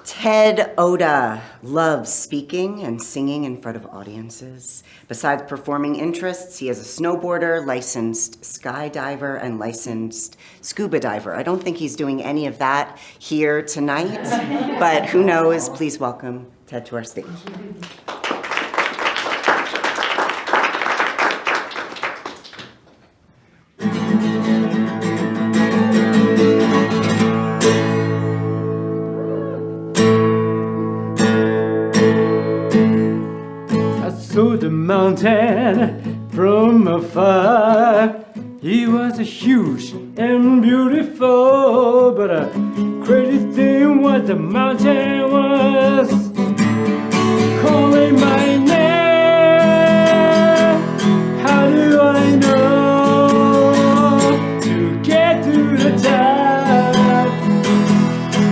Ted Oda loves speaking and singing in front of audiences. Besides performing interests, he is a snowboarder, licensed skydiver, and licensed scuba diver. I don't think he's doing any of that here tonight, but who knows? Please welcome Ted to our stage.
Saw the mountain from afar. He was huge and beautiful, but a crazy thing was the mountain was calling my name. How do I know to get to the top?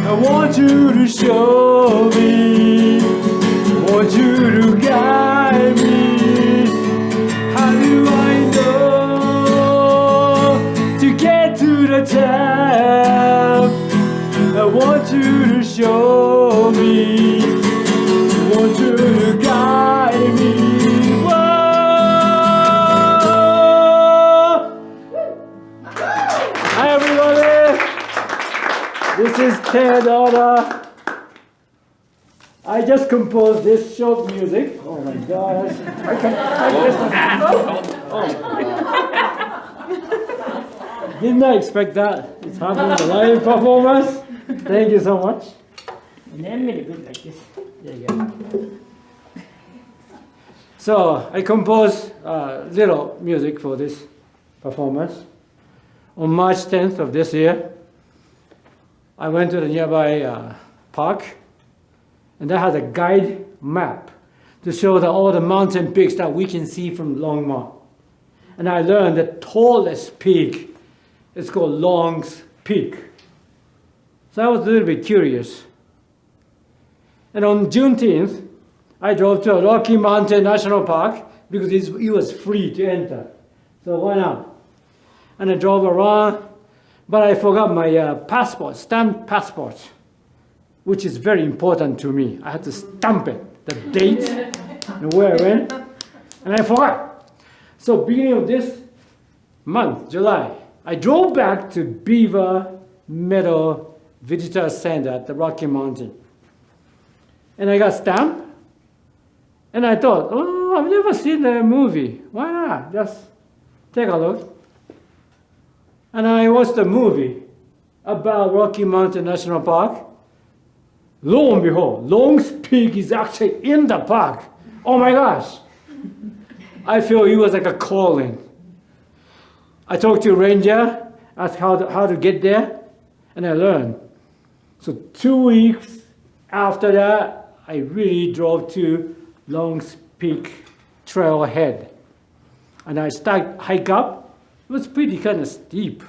I want you to show me, I want you to guide me. How do I know to get to the top? I want you to show me, I want you to guide me. Whoa! Hi everybody, this is Ted Oda. I just composed this short music. Oh my gosh. Did not expect that. It's happening in a live performance. Thank you so much. And then made it good like this. There you go. So I composed little music for this performance. On March 10th of this year, I went to the nearby park. And that has a guide map to show all the mountain peaks that we can see from Longmont. And I learned the tallest peak is called Long's Peak. So I was a little bit curious. And on Juneteenth, I drove to a Rocky Mountain National Park because it was free to enter. So why not? And I drove around, but I forgot my passport, stamped passport, which is very important to me. I had to stamp it, the date and where I went, and I forgot. So beginning of this month, July, I drove back to Beaver Meadow Visitor Center at the Rocky Mountain. And I got stamped, and I thought, oh, I've never seen the movie. Why not? Just take a look. And I watched the movie about Rocky Mountain National Park. Lo and behold, Long's Peak is actually in the park. Oh my gosh. I feel it was like a calling. I talked to a ranger, asked how to get there, and I learned. So 2 weeks after that, I really drove to Long's Peak trailhead. And I started hike up. It was pretty kind of steep.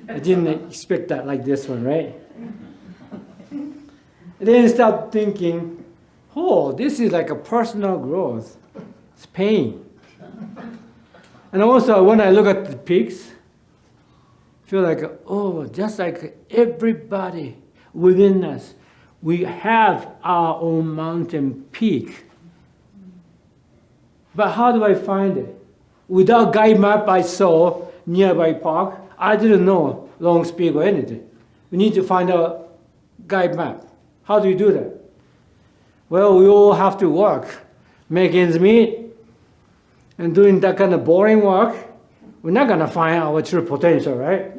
I didn't expect that like this one, right? And then I started thinking, oh, this is like a personal growth. It's pain. And also when I look at the peaks, I feel like, oh, just like everybody within us, we have our own mountain peak. But how do I find it? Without guide map I saw nearby park, I didn't know Long's Peak or anything. We need to find a guide map. How do you do that? Well, we all have to work, make ends meet, and doing that kind of boring work, we're not gonna find our true potential, right?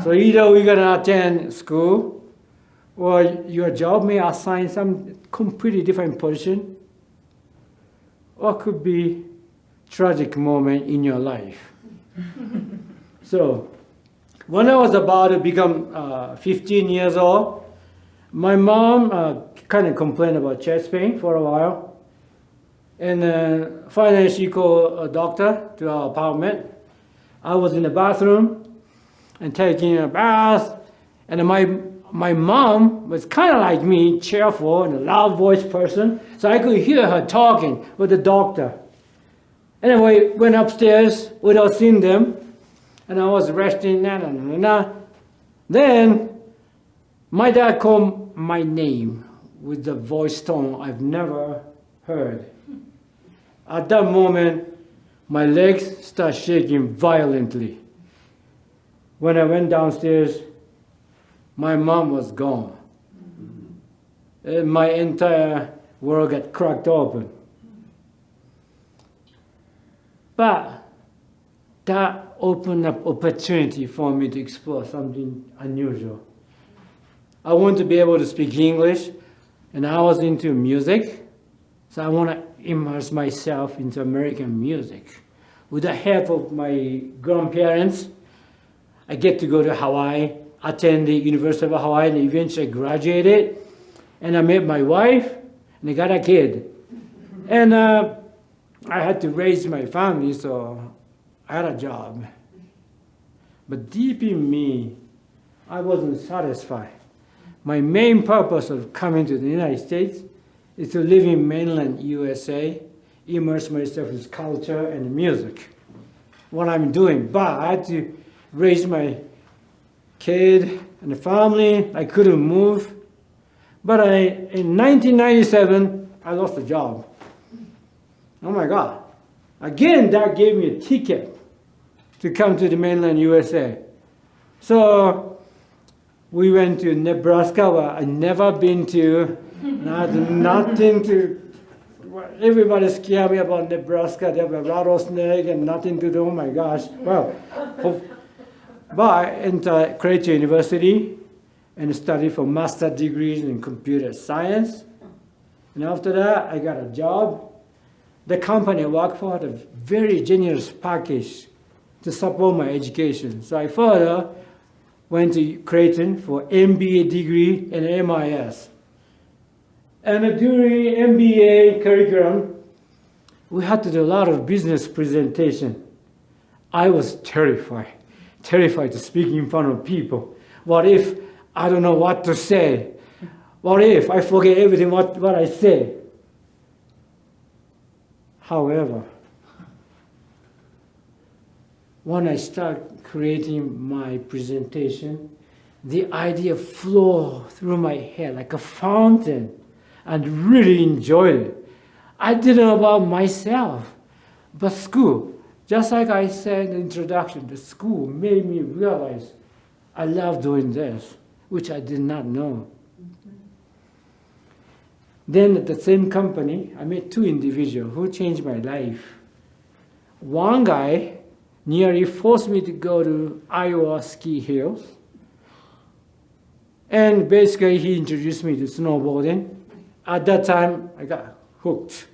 So either we're gonna attend school, or your job may assign some completely different position, or could be tragic moment in your life. So when I was about to become 15 years old, My mom kind of complained about chest pain for a while. And finally she called a doctor to our apartment. I was in the bathroom and taking a bath. And my mom was kind of like me, cheerful and a loud voice person. So I could hear her talking with the doctor. Anyway, went upstairs without seeing them. And I was resting. Then my dad called my name with the voice tone I've never heard. At that moment, my legs started shaking violently. When I went downstairs, my mom was gone. And my entire world got cracked open. But that opened up opportunity for me to explore something unusual. I want to be able to speak English, and I was into music, so I want to immerse myself into American music. With the help of my grandparents, I get to go to Hawaii, attend the University of Hawaii, and eventually graduated. And I met my wife, and I got a kid. And I had to raise my family, so I had a job. But deep in me, I wasn't satisfied. My main purpose of coming to the United States is to live in mainland USA, immerse myself in culture and music. What I'm doing, but I had to raise my kid and the family. I couldn't move. But in 1997, I lost a job. Oh my God. Again, that gave me a ticket to come to the mainland USA. So we went to Nebraska, where I'd never been to. Nothing to. Everybody scared me about Nebraska. There were rattlesnake and nothing to do. Oh my gosh. Well, but I entered Creighton University and studied for master's degrees in computer science. And after that, I got a job. The company I worked for had a very generous package to support my education. So I further went to Creighton for MBA degree and MIS. And during MBA curriculum, we had to do a lot of business presentation. I was terrified to speak in front of people. What if I don't know what to say? What if I forget everything what I say? However, when I start creating my presentation, the idea flowed through my head like a fountain, and really enjoyed it. I didn't know about myself, but school, just like I said in the introduction, the school made me realize I love doing this, which I did not know. Then at the same company, I met two individuals who changed my life. One guy nearly forced me to go to Iowa ski hills. And basically, he introduced me to snowboarding. At that time, I got hooked.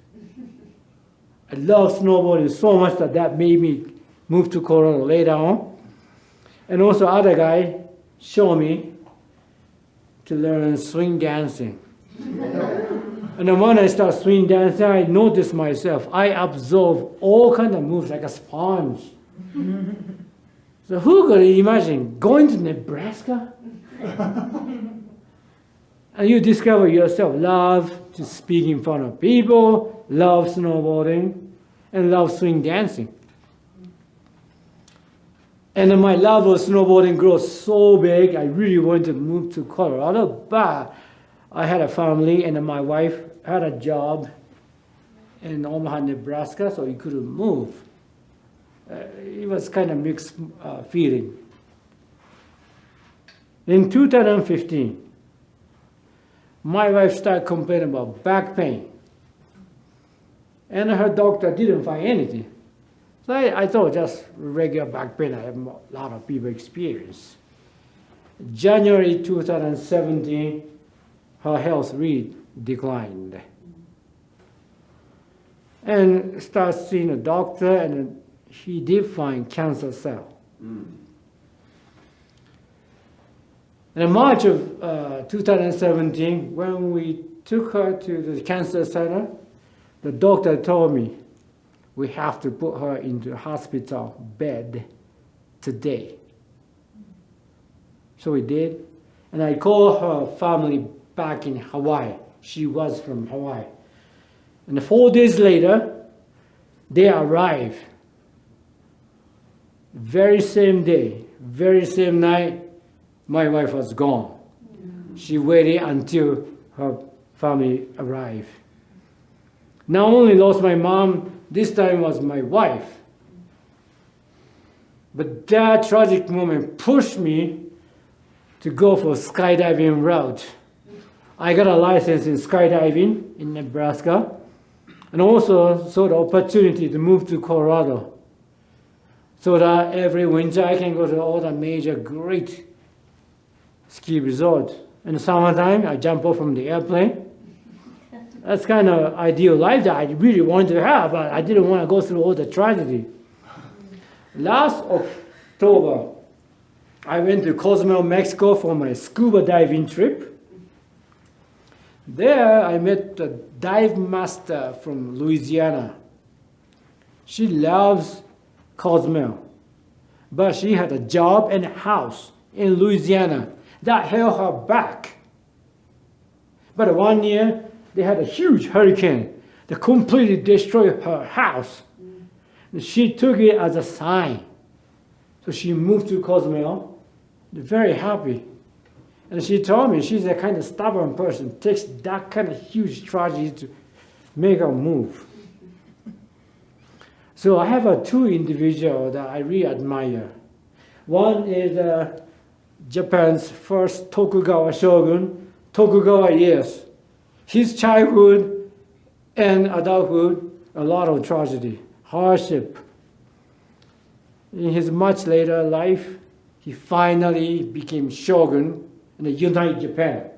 I love snowboarding so much that made me move to Colorado later on. And also other guy showed me to learn swing dancing. And then when I start swing dancing, I noticed myself, I absorb all kinds of moves like a sponge. So who could imagine going to Nebraska? And you discover yourself love to speak in front of people, love snowboarding, and love swing dancing. And then my love of snowboarding grows so big, I really wanted to move to Colorado, but I had a family and my wife had a job in Omaha, Nebraska, so we couldn't move. It was kind of mixed feeling. In 2015, my wife started complaining about back pain. And her doctor didn't find anything. So I thought just regular back pain, I have a lot of people experience. January 2017, her health really declined. And started seeing a doctor, and he did find cancer cell. In March of 2017, when we took her to the cancer center, the doctor told me we have to put her into the hospital bed today. So we did. And I called her family back in Hawaii. She was from Hawaii. And 4 days later, they arrived. Very same day, very same night, my wife was gone. She waited until her family arrived. Not only lost my mom, this time was my wife. But that tragic moment pushed me to go for skydiving route. I got a license in skydiving in Nebraska, and also saw the opportunity to move to Colorado, so that every winter I can go to all the major great ski resorts. In the summertime, I jump off from the airplane. That's kind of ideal life that I really wanted to have, but I didn't want to go through all the tragedy. Last October, I went to Cozumel, Mexico for my scuba diving trip. There, I met a dive master from Louisiana. She loves Cozumel, but she had a job and a house in Louisiana that held her back. But 1 year, they had a huge hurricane that completely destroyed her house. And she took it as a sign. So she moved to Cozumel, very happy. And she told me she's a kind of stubborn person, takes that kind of huge tragedy to make her move. So I have two individuals that I really admire. One is Japan's first Tokugawa shogun, Tokugawa Ieyasu. His childhood and adulthood, a lot of tragedy, hardship. In his much later life, he finally became shogun in the United Japan.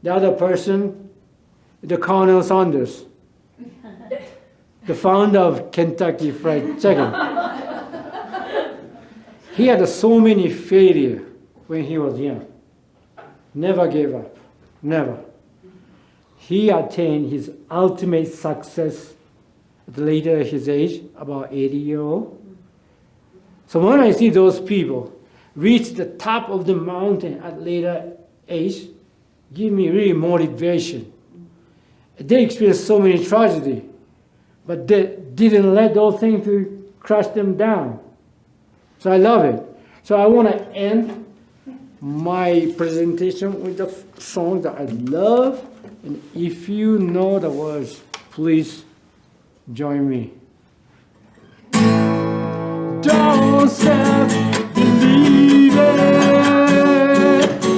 The other person, the Colonel Sanders, the founder of Kentucky Fried Chicken. He had so many failures when he was young. Never gave up, never. He attained his ultimate success at later his age, about 80-year-old. So when I see those people reach the top of the mountain at later age, give me really motivation. They experienced so many tragedy, but they didn't let those things to crush them down. So I love it. So I want to end my presentation with a song that I love. And if you know the words, please join me. Don't stop believing,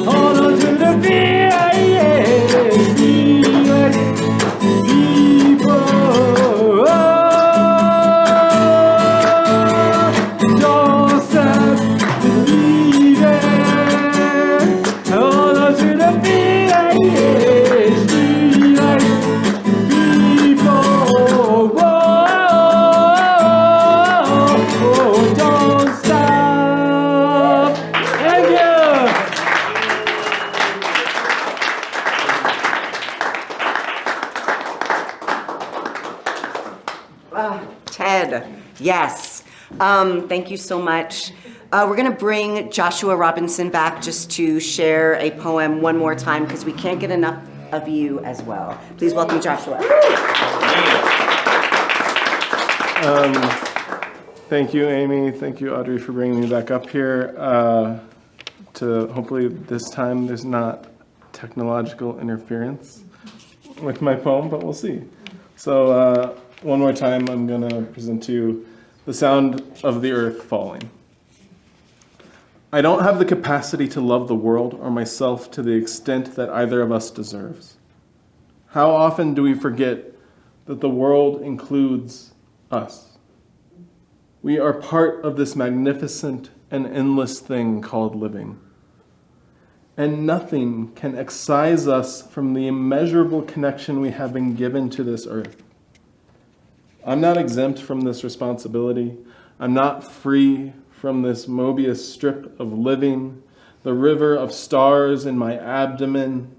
hold on to the people. Don't stop believing, hold on to the
Ted, yes. Thank you so much. We're going to bring Joshua Robinson back just to share a poem one more time because we can't get enough of you as well. Please welcome Joshua.
Thank you, Amy. Thank you, Audrey, for bringing me back up here. To hopefully this time there's not technological interference with my poem, but we'll see. So one more time, I'm going to present to you The Sound of the Earth Falling. I don't have the capacity to love the world or myself to the extent that either of us deserves. How often do we forget that the world includes us? We are part of this magnificent and endless thing called living. And nothing can excise us from the immeasurable connection we have been given to this earth. I'm not exempt from this responsibility. I'm not free from this Mobius strip of living the river of stars in my abdomen,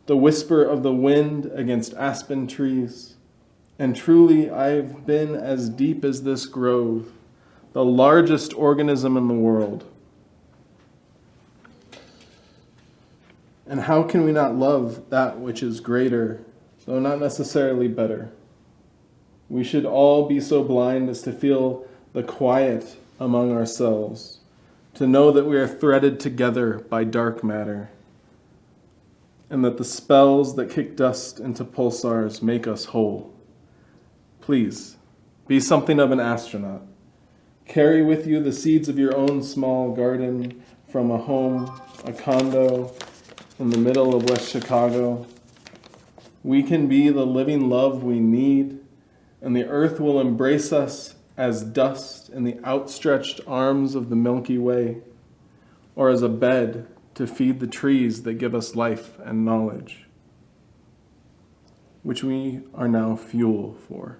the whisper of the wind against aspen trees. And truly, I've been as deep as this grove, the largest organism in the world. And how can we not love that which is greater, though not necessarily better? We should all be so blind as to feel the quiet among ourselves, to know that we are threaded together by dark matter, and that the spells that kick dust into pulsars make us whole. Please, be something of an astronaut. Carry with you the seeds of your own small garden from a home, a condo in the middle of West Chicago. We can be the living love we need, and the earth will embrace us as dust in the outstretched arms of the Milky Way, or as a bed to feed the trees that give us life and knowledge, which we are now fuel for,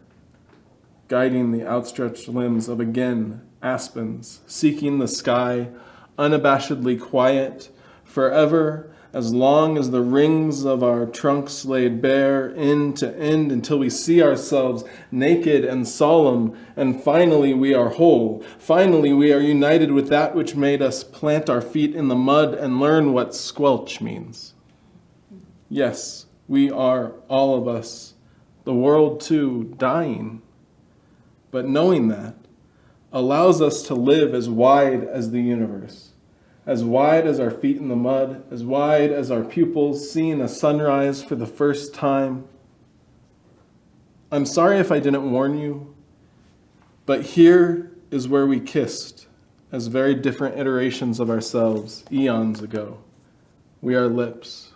guiding the outstretched limbs of again aspens, seeking the sky, unabashedly quiet, forever, as long as the rings of our trunks laid bare end to end until we see ourselves naked and solemn, and finally we are whole. Finally we are united with that which made us plant our feet in the mud and learn what squelch means. Yes, we are, all of us, the world too, dying. But knowing that allows us to live as wide as the universe. As wide as our feet in the mud, as wide as our pupils seeing a sunrise for the first time. I'm sorry if I didn't warn you, but here is where we kissed as very different iterations of ourselves eons ago. We are lips,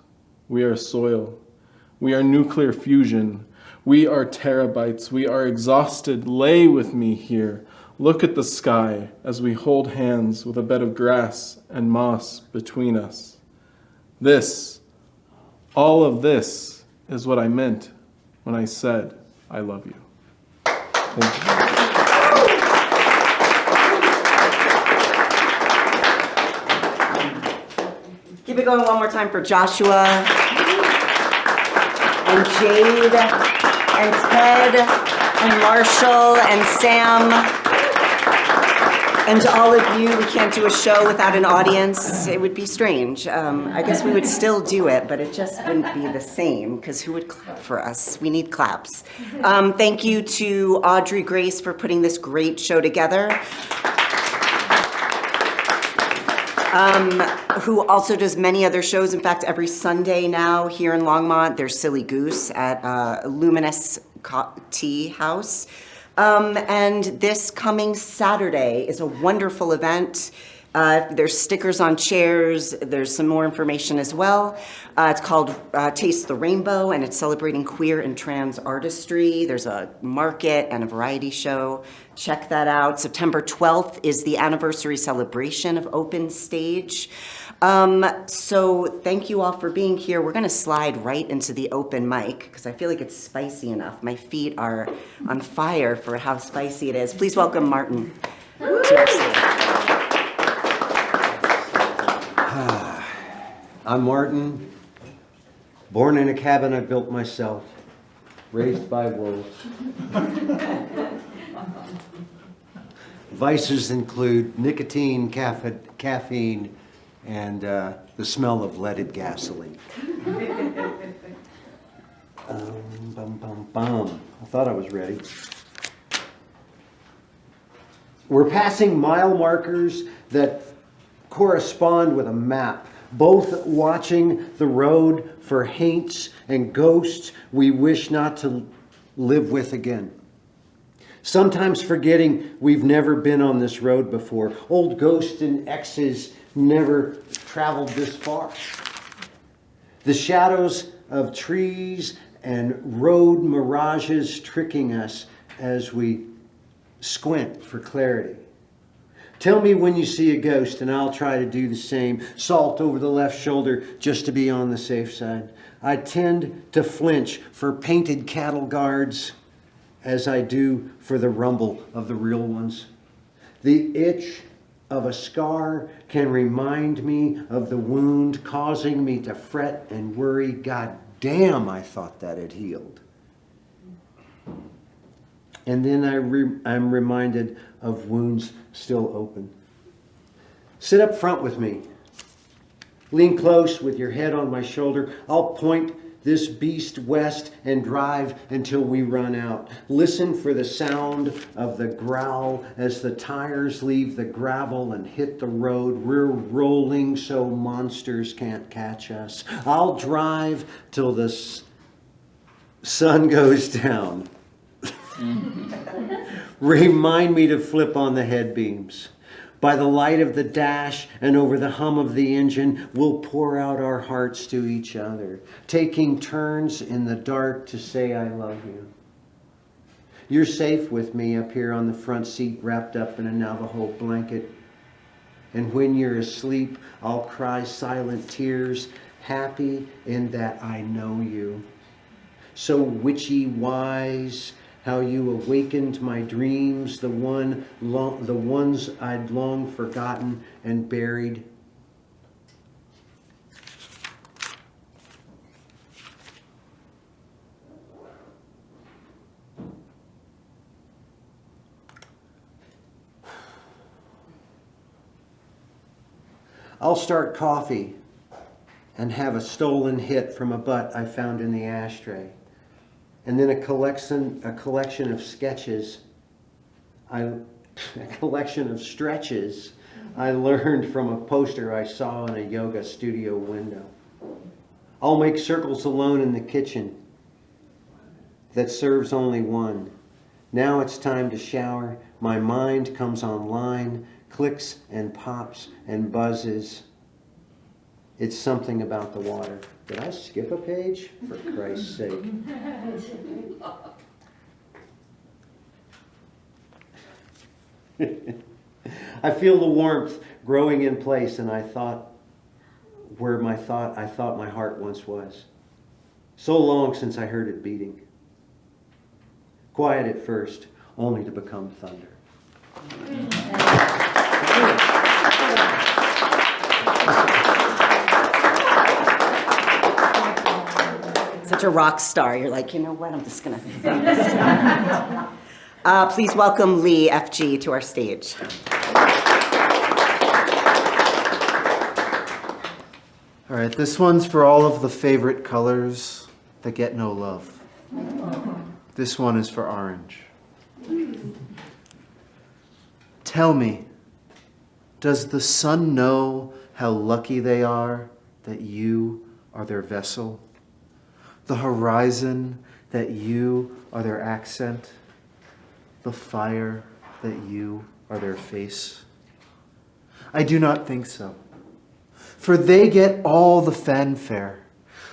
we are soil, we are nuclear fusion, we are terabytes, we are exhausted. Lay with me here. Look at the sky as we hold hands with a bed of grass and moss between us. This, all of this, is what I meant when I said, I love you. Thank you.
Keep it going one more time for Joshua and Jade and Ted and Marshall and Sam. And to all of you, we can't do a show without an audience. It would be strange. I guess we would still do it, but it just wouldn't be the same, because who would clap for us? We need claps. Thank you to Audrey Grace for putting this great show together. Who also does many other shows. In fact, every Sunday now here in Longmont, there's Silly Goose at Luminous Tea House. And this coming Saturday is a wonderful event. There's stickers on chairs. There's some more information as well. It's called Taste the Rainbow, and it's celebrating queer and trans artistry. There's a market and a variety show. Check that out. September 12th is the anniversary celebration of Open Stage. So thank you all for being here. We're gonna slide right into the open mic because I feel like it's spicy enough. My feet are on fire for how spicy it is. Please welcome Martin to our stage.
I'm Martin, born in a cabin I built myself, raised by wolves. Vices include nicotine, caffeine, and the smell of leaded gasoline. I thought I was ready. We're passing mile markers that correspond with a map, both watching the road for haints and ghosts we wish not to live with again. Sometimes forgetting we've never been on this road before. Old ghosts and exes never traveled this far. The shadows of trees and road mirages tricking us as we squint for clarity. Tell me when you see a ghost and I'll try to do the same. Salt over the left shoulder just to be on the safe side. I tend to flinch for painted cattle guards as I do for the rumble of the real ones. The itch of a scar can remind me of the wound, causing me to fret and worry. God damn, I thought that had healed. And then I'm reminded of wounds still open. Sit up front with me. Lean close with your head on my shoulder. I'll point this beast west and drive until we run out. Listen for the sound of the growl as the tires leave the gravel and hit the road. We're rolling so monsters can't catch us. I'll drive till the sun goes down. Remind me to flip on the headbeams. By the light of the dash and over the hum of the engine, we'll pour out our hearts to each other, taking turns in the dark to say I love you. You're safe with me up here on the front seat, wrapped up in a Navajo blanket. And when you're asleep, I'll cry silent tears, happy in that I know you. So witchy wise, how you awakened my dreams, the ones I'd long forgotten and buried. I'll start coffee and have a stolen hit from a butt I found in the ashtray. And then a collection of sketches, a collection of stretches I learned from a poster I saw in a yoga studio window. I'll make circles alone in the kitchen that serves only one. Now it's time to shower. My mind comes online, clicks and pops and buzzes. It's something about the water. Did I skip a page? For Christ's sake. I feel the warmth growing in place, and I thought where I thought my heart once was. So long since I heard it beating. Quiet at first, only to become thunder.
Such a rock star. You're like, you know what? I'm just gonna. Please welcome Lee FG to our stage.
All right, this one's for all of the favorite colors that get no love. This one is for orange. Tell me, does the sun know how lucky they are that you are their vessel? The horizon, that you are their accent? The fire, that you are their face? I do not think so. For they get all the fanfare.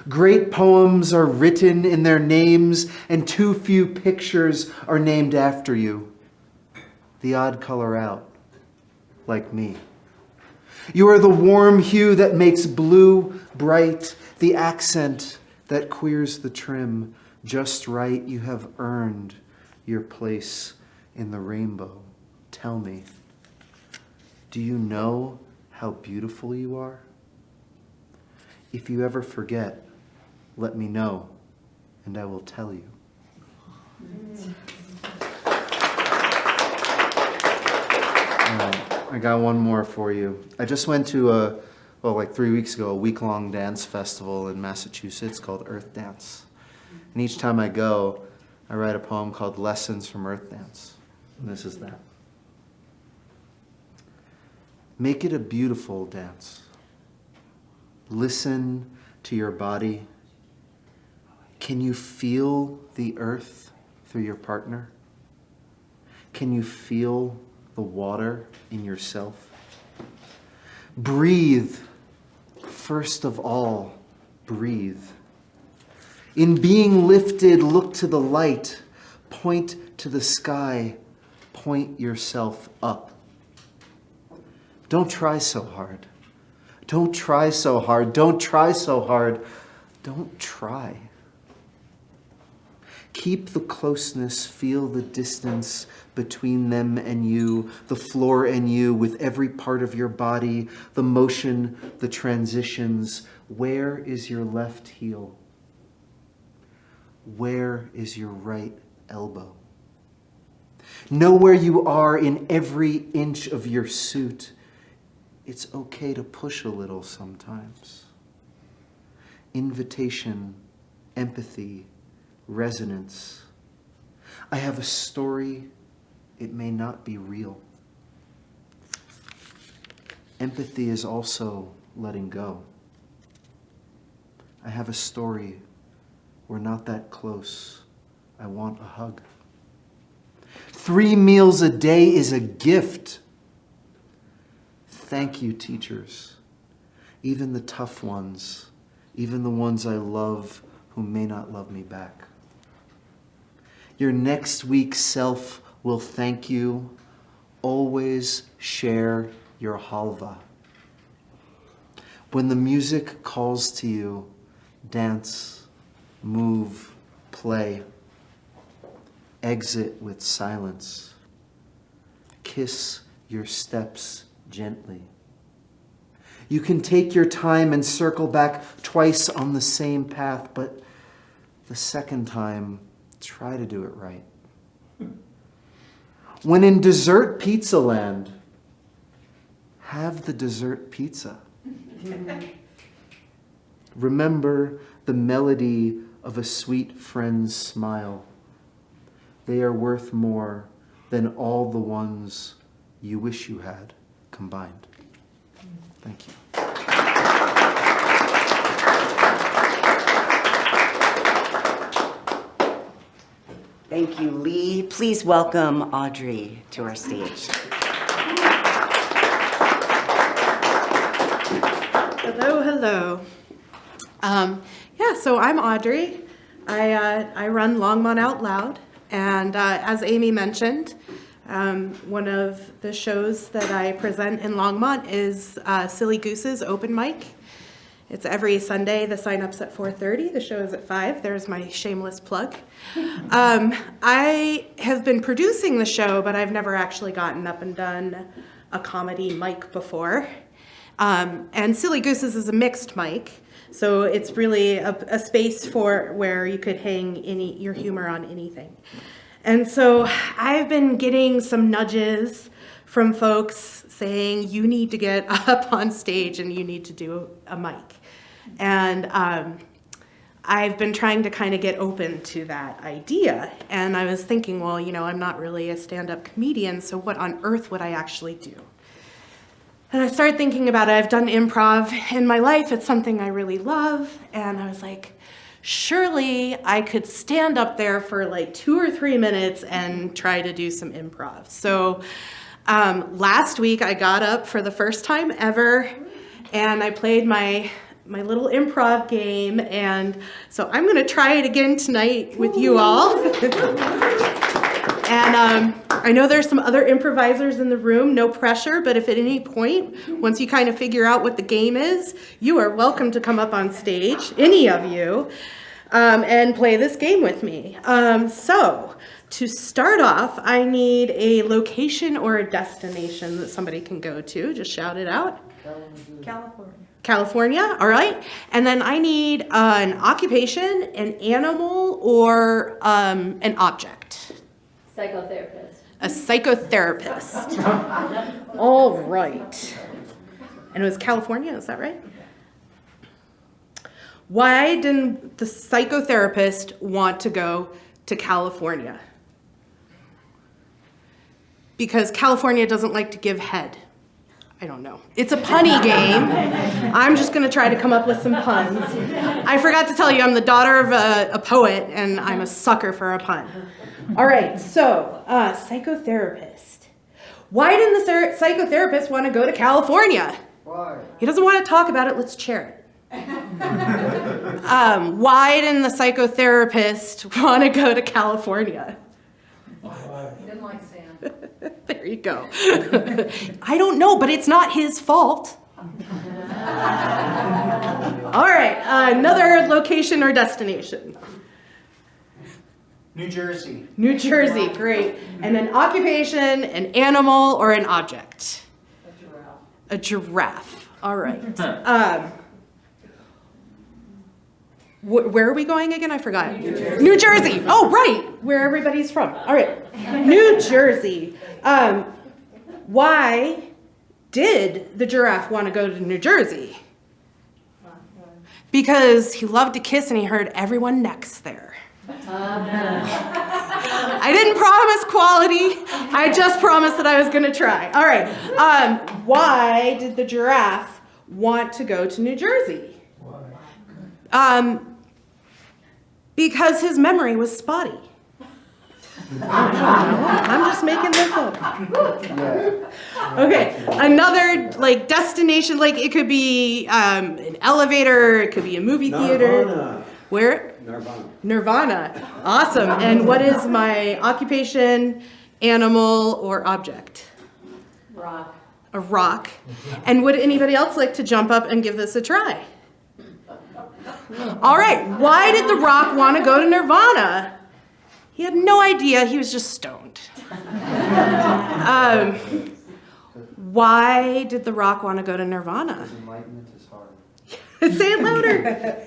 Great poems are written in their names, and too few pictures are named after you. The odd color out, like me. You are the warm hue that makes blue bright, the accent that queers the trim just right. You have earned your place in the rainbow. Tell me, do you know how beautiful you are? If you ever forget, let me know, and I will tell you. I got one more for you. I just went to like 3 weeks ago, a week-long dance festival in Massachusetts called Earth Dance. And each time I go, I write a poem called Lessons from Earth Dance. And this is that. Make it a beautiful dance. Listen to your body. Can you feel the earth through your partner? Can you feel the water in yourself? Breathe. First of all, breathe. In being lifted, look to the light. Point to the sky. Point yourself up. Don't try so hard. Don't try so hard. Don't try so hard. Don't try. Keep the closeness, feel the distance between them and you, the floor and you, with every part of your body, the motion, the transitions. Where is your left heel? Where is your right elbow? Know where you are in every inch of your suit. It's okay to push a little sometimes. Invitation, empathy, resonance. I have a story. It may not be real. Empathy is also letting go. I have a story. We're not that close. I want a hug. 3 meals a day is a gift. Thank you, teachers. Even the tough ones, even the ones I love who may not love me back. Your next week's self will thank you. Always share your halva. When the music calls to you, dance, move, play. Exit with silence. Kiss your steps gently. You can take your time and circle back twice on the same path, but the second time, try to do it right. When in dessert pizza land, have the dessert pizza. Remember the melody of a sweet friend's smile. They are worth more than all the ones you wish you had combined. Thank you.
Thank you, Lee. Please welcome Audrey to our stage.
Hello, hello. So I'm Audrey. I run Longmont Out Loud, and as Amy mentioned, one of the shows that I present in Longmont is Silly Goose's open mic. It's every Sunday. The sign-up's at 4:30. The show is at 5. There's my shameless plug. I have been producing the show, but I've never actually gotten up and done a comedy mic before. And Silly Goose's is a mixed mic, so it's really a space for where you could hang your humor on anything. And so I've been getting some nudges from folks saying, you need to get up on stage and you need to do a mic. And I've been trying to kind of get open to that idea. And I was thinking, well, I'm not really a stand-up comedian, so what on earth would I actually do? And I started thinking about it. I've done improv in my life. It's something I really love. And I was like, surely I could stand up there for like 2 or 3 minutes and try to do some improv. So last week I got up for the first time ever and I played my little improv game. And so I'm going to try it again tonight with you all. And I know there's some other improvisers in the room, no pressure, but if at any point, once you kind of figure out what the game is, you are welcome to come up on stage, any of you, and play this game with me. So to start off, I need a location or a destination that somebody can go to. Just shout it out. California, all right. And then I need an occupation, an animal, or an object.
Psychotherapist.
A psychotherapist. All right. And it was California, is that right? Why didn't the psychotherapist want to go to California? Because California doesn't like to give head. I don't know. It's a punny game. I'm just going to try to come up with some puns. I forgot to tell you, I'm the daughter of a poet, and I'm a sucker for a pun. All right, so psychotherapist. Why didn't the psychotherapist want to go to California? Why? He doesn't want to talk about it. Let's chair it. Why didn't the psychotherapist want to go to California?
He didn't like sand.
There you go. I don't know, but it's not his fault. All right, another location or destination.
New Jersey.
New Jersey, great. And an occupation, an animal, or an object?
A giraffe.
A giraffe. All right. Where are we going again? I forgot. New Jersey. New Jersey. Oh, right. Where everybody's from. All right. New Jersey. Why did the giraffe want to go to New Jersey? Because he loved to kiss and he heard everyone necks there. I didn't promise quality. I just promised that I was going to try. All right. Why did the giraffe want to go to New Jersey? Why? Because his memory was spotty. I'm just making this up. Okay, another like destination, like it could be an elevator, it could be a movie theater.
Nirvana.
Where?
Nirvana.
Nirvana. Awesome. And what is my occupation, animal, or object?
Rock.
A rock. And would anybody else like to jump up and give this a try? All right. Why did the rock want to go to Nirvana? He had no idea. He was just stoned. Why did the rock want to go to Nirvana?
Enlightenment is hard.
Say it louder.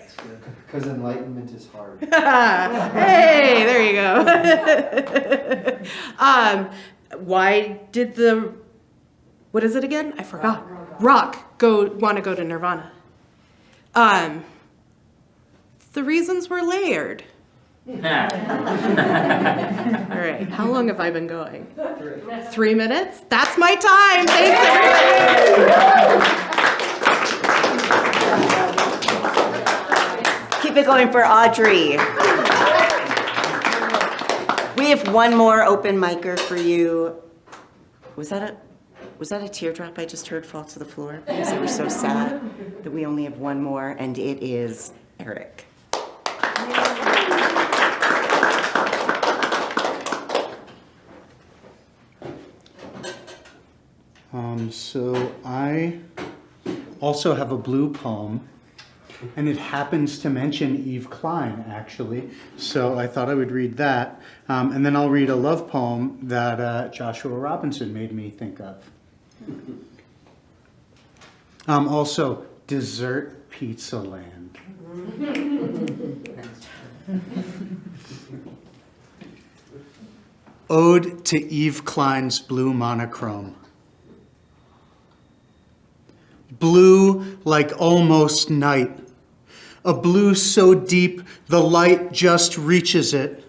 Because enlightenment is hard.
Hey, there you go. Why did the, what is it again? I forgot. Rock want to go to Nirvana. The reasons were layered. All right, how long have I been going? 3 minutes? That's my time. Thanks, everybody.
Keep it going for Audrey. We have one more open micer for you. Was that a teardrop I just heard fall to the floor? Because they were so sad that we only have one more, and it is Eric.
So I also have a blue poem, and it happens to mention Eve Klein, actually. So I thought I would read that, and then I'll read a love poem that Joshua Robinson made me think of. Also, Dessert Pizza Land. Ode to Eve Klein's blue monochrome. Blue like almost night, a blue so deep the light just reaches it.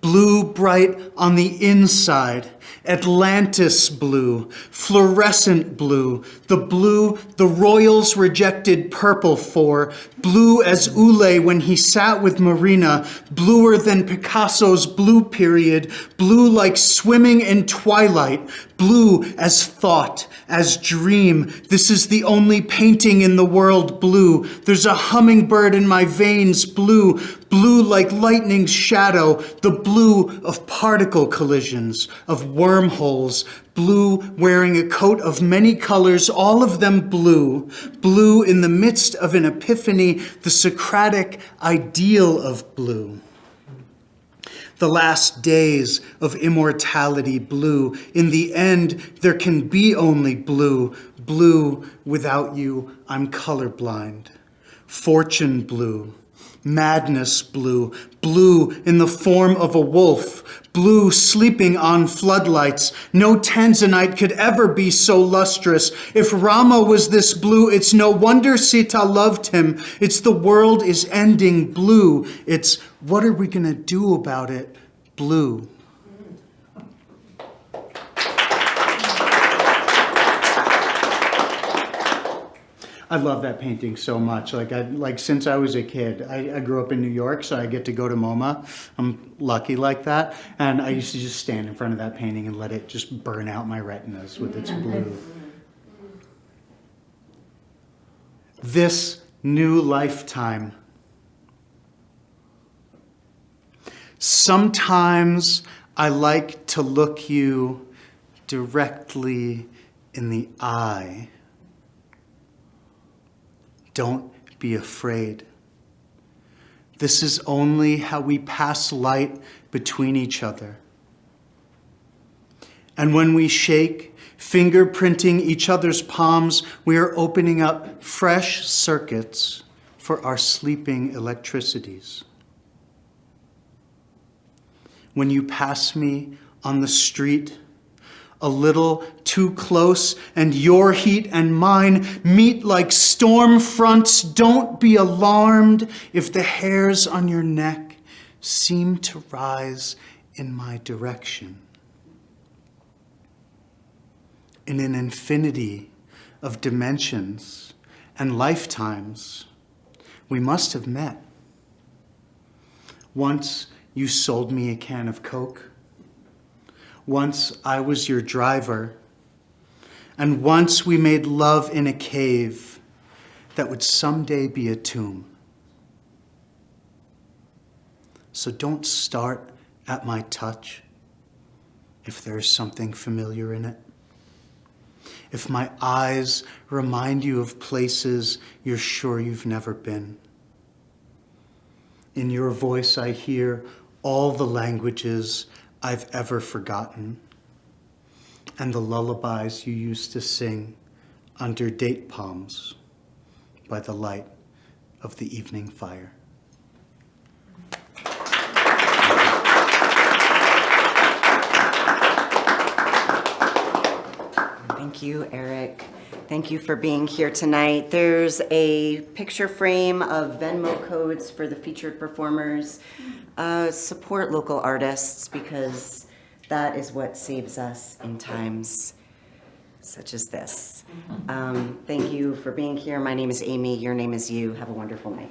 Blue bright on the inside, Atlantis blue, fluorescent blue, the royals rejected purple for, blue as Ule when he sat with Marina, bluer than Picasso's blue period, blue like swimming in twilight, blue as thought, as dream. This is the only painting in the world blue. There's a hummingbird in my veins blue, blue like lightning's shadow, the blue of particle collisions, of wormholes, blue wearing a coat of many colors, all of them blue, blue in the midst of an epiphany, the Socratic ideal of blue. The last days of immortality blue. In the end, there can be only blue. Blue, without you, I'm colorblind. Fortune blue. Madness blue. Blue in the form of a wolf. Blue sleeping on floodlights. No tanzanite could ever be so lustrous. If Rama was this blue, it's no wonder Sita loved him. It's the world is ending blue. It's what are we going to do about it? Blue. I love that painting so much. Like since I was a kid, I grew up in New York, so I get to go to MoMA. I'm lucky like that. And I used to just stand in front of that painting and let it just burn out my retinas with its blue. This new lifetime. Sometimes I like to look you directly in the eye. Don't be afraid. This is only how we pass light between each other. And when we shake, fingerprinting each other's palms, we are opening up fresh circuits for our sleeping electricities. When you pass me on the street, a little too close, and your heat and mine meet like storm fronts, don't be alarmed if the hairs on your neck seem to rise in my direction. In an infinity of dimensions and lifetimes, we must have met. Once you sold me a can of Coke. Once I was your driver. And once we made love in a cave that would someday be a tomb. So don't start at my touch if there's something familiar in it. If my eyes remind you of places you're sure you've never been. In your voice I hear all the languages I've ever forgotten, and the lullabies you used to sing under date palms by the light of the evening fire.
Thank you, Eric. Thank you for being here tonight. There's a picture frame of Venmo codes for the featured performers. Support local artists because that is what saves us in times such as this. Thank you for being here. My name is Amy. Your name is you. Have a wonderful night.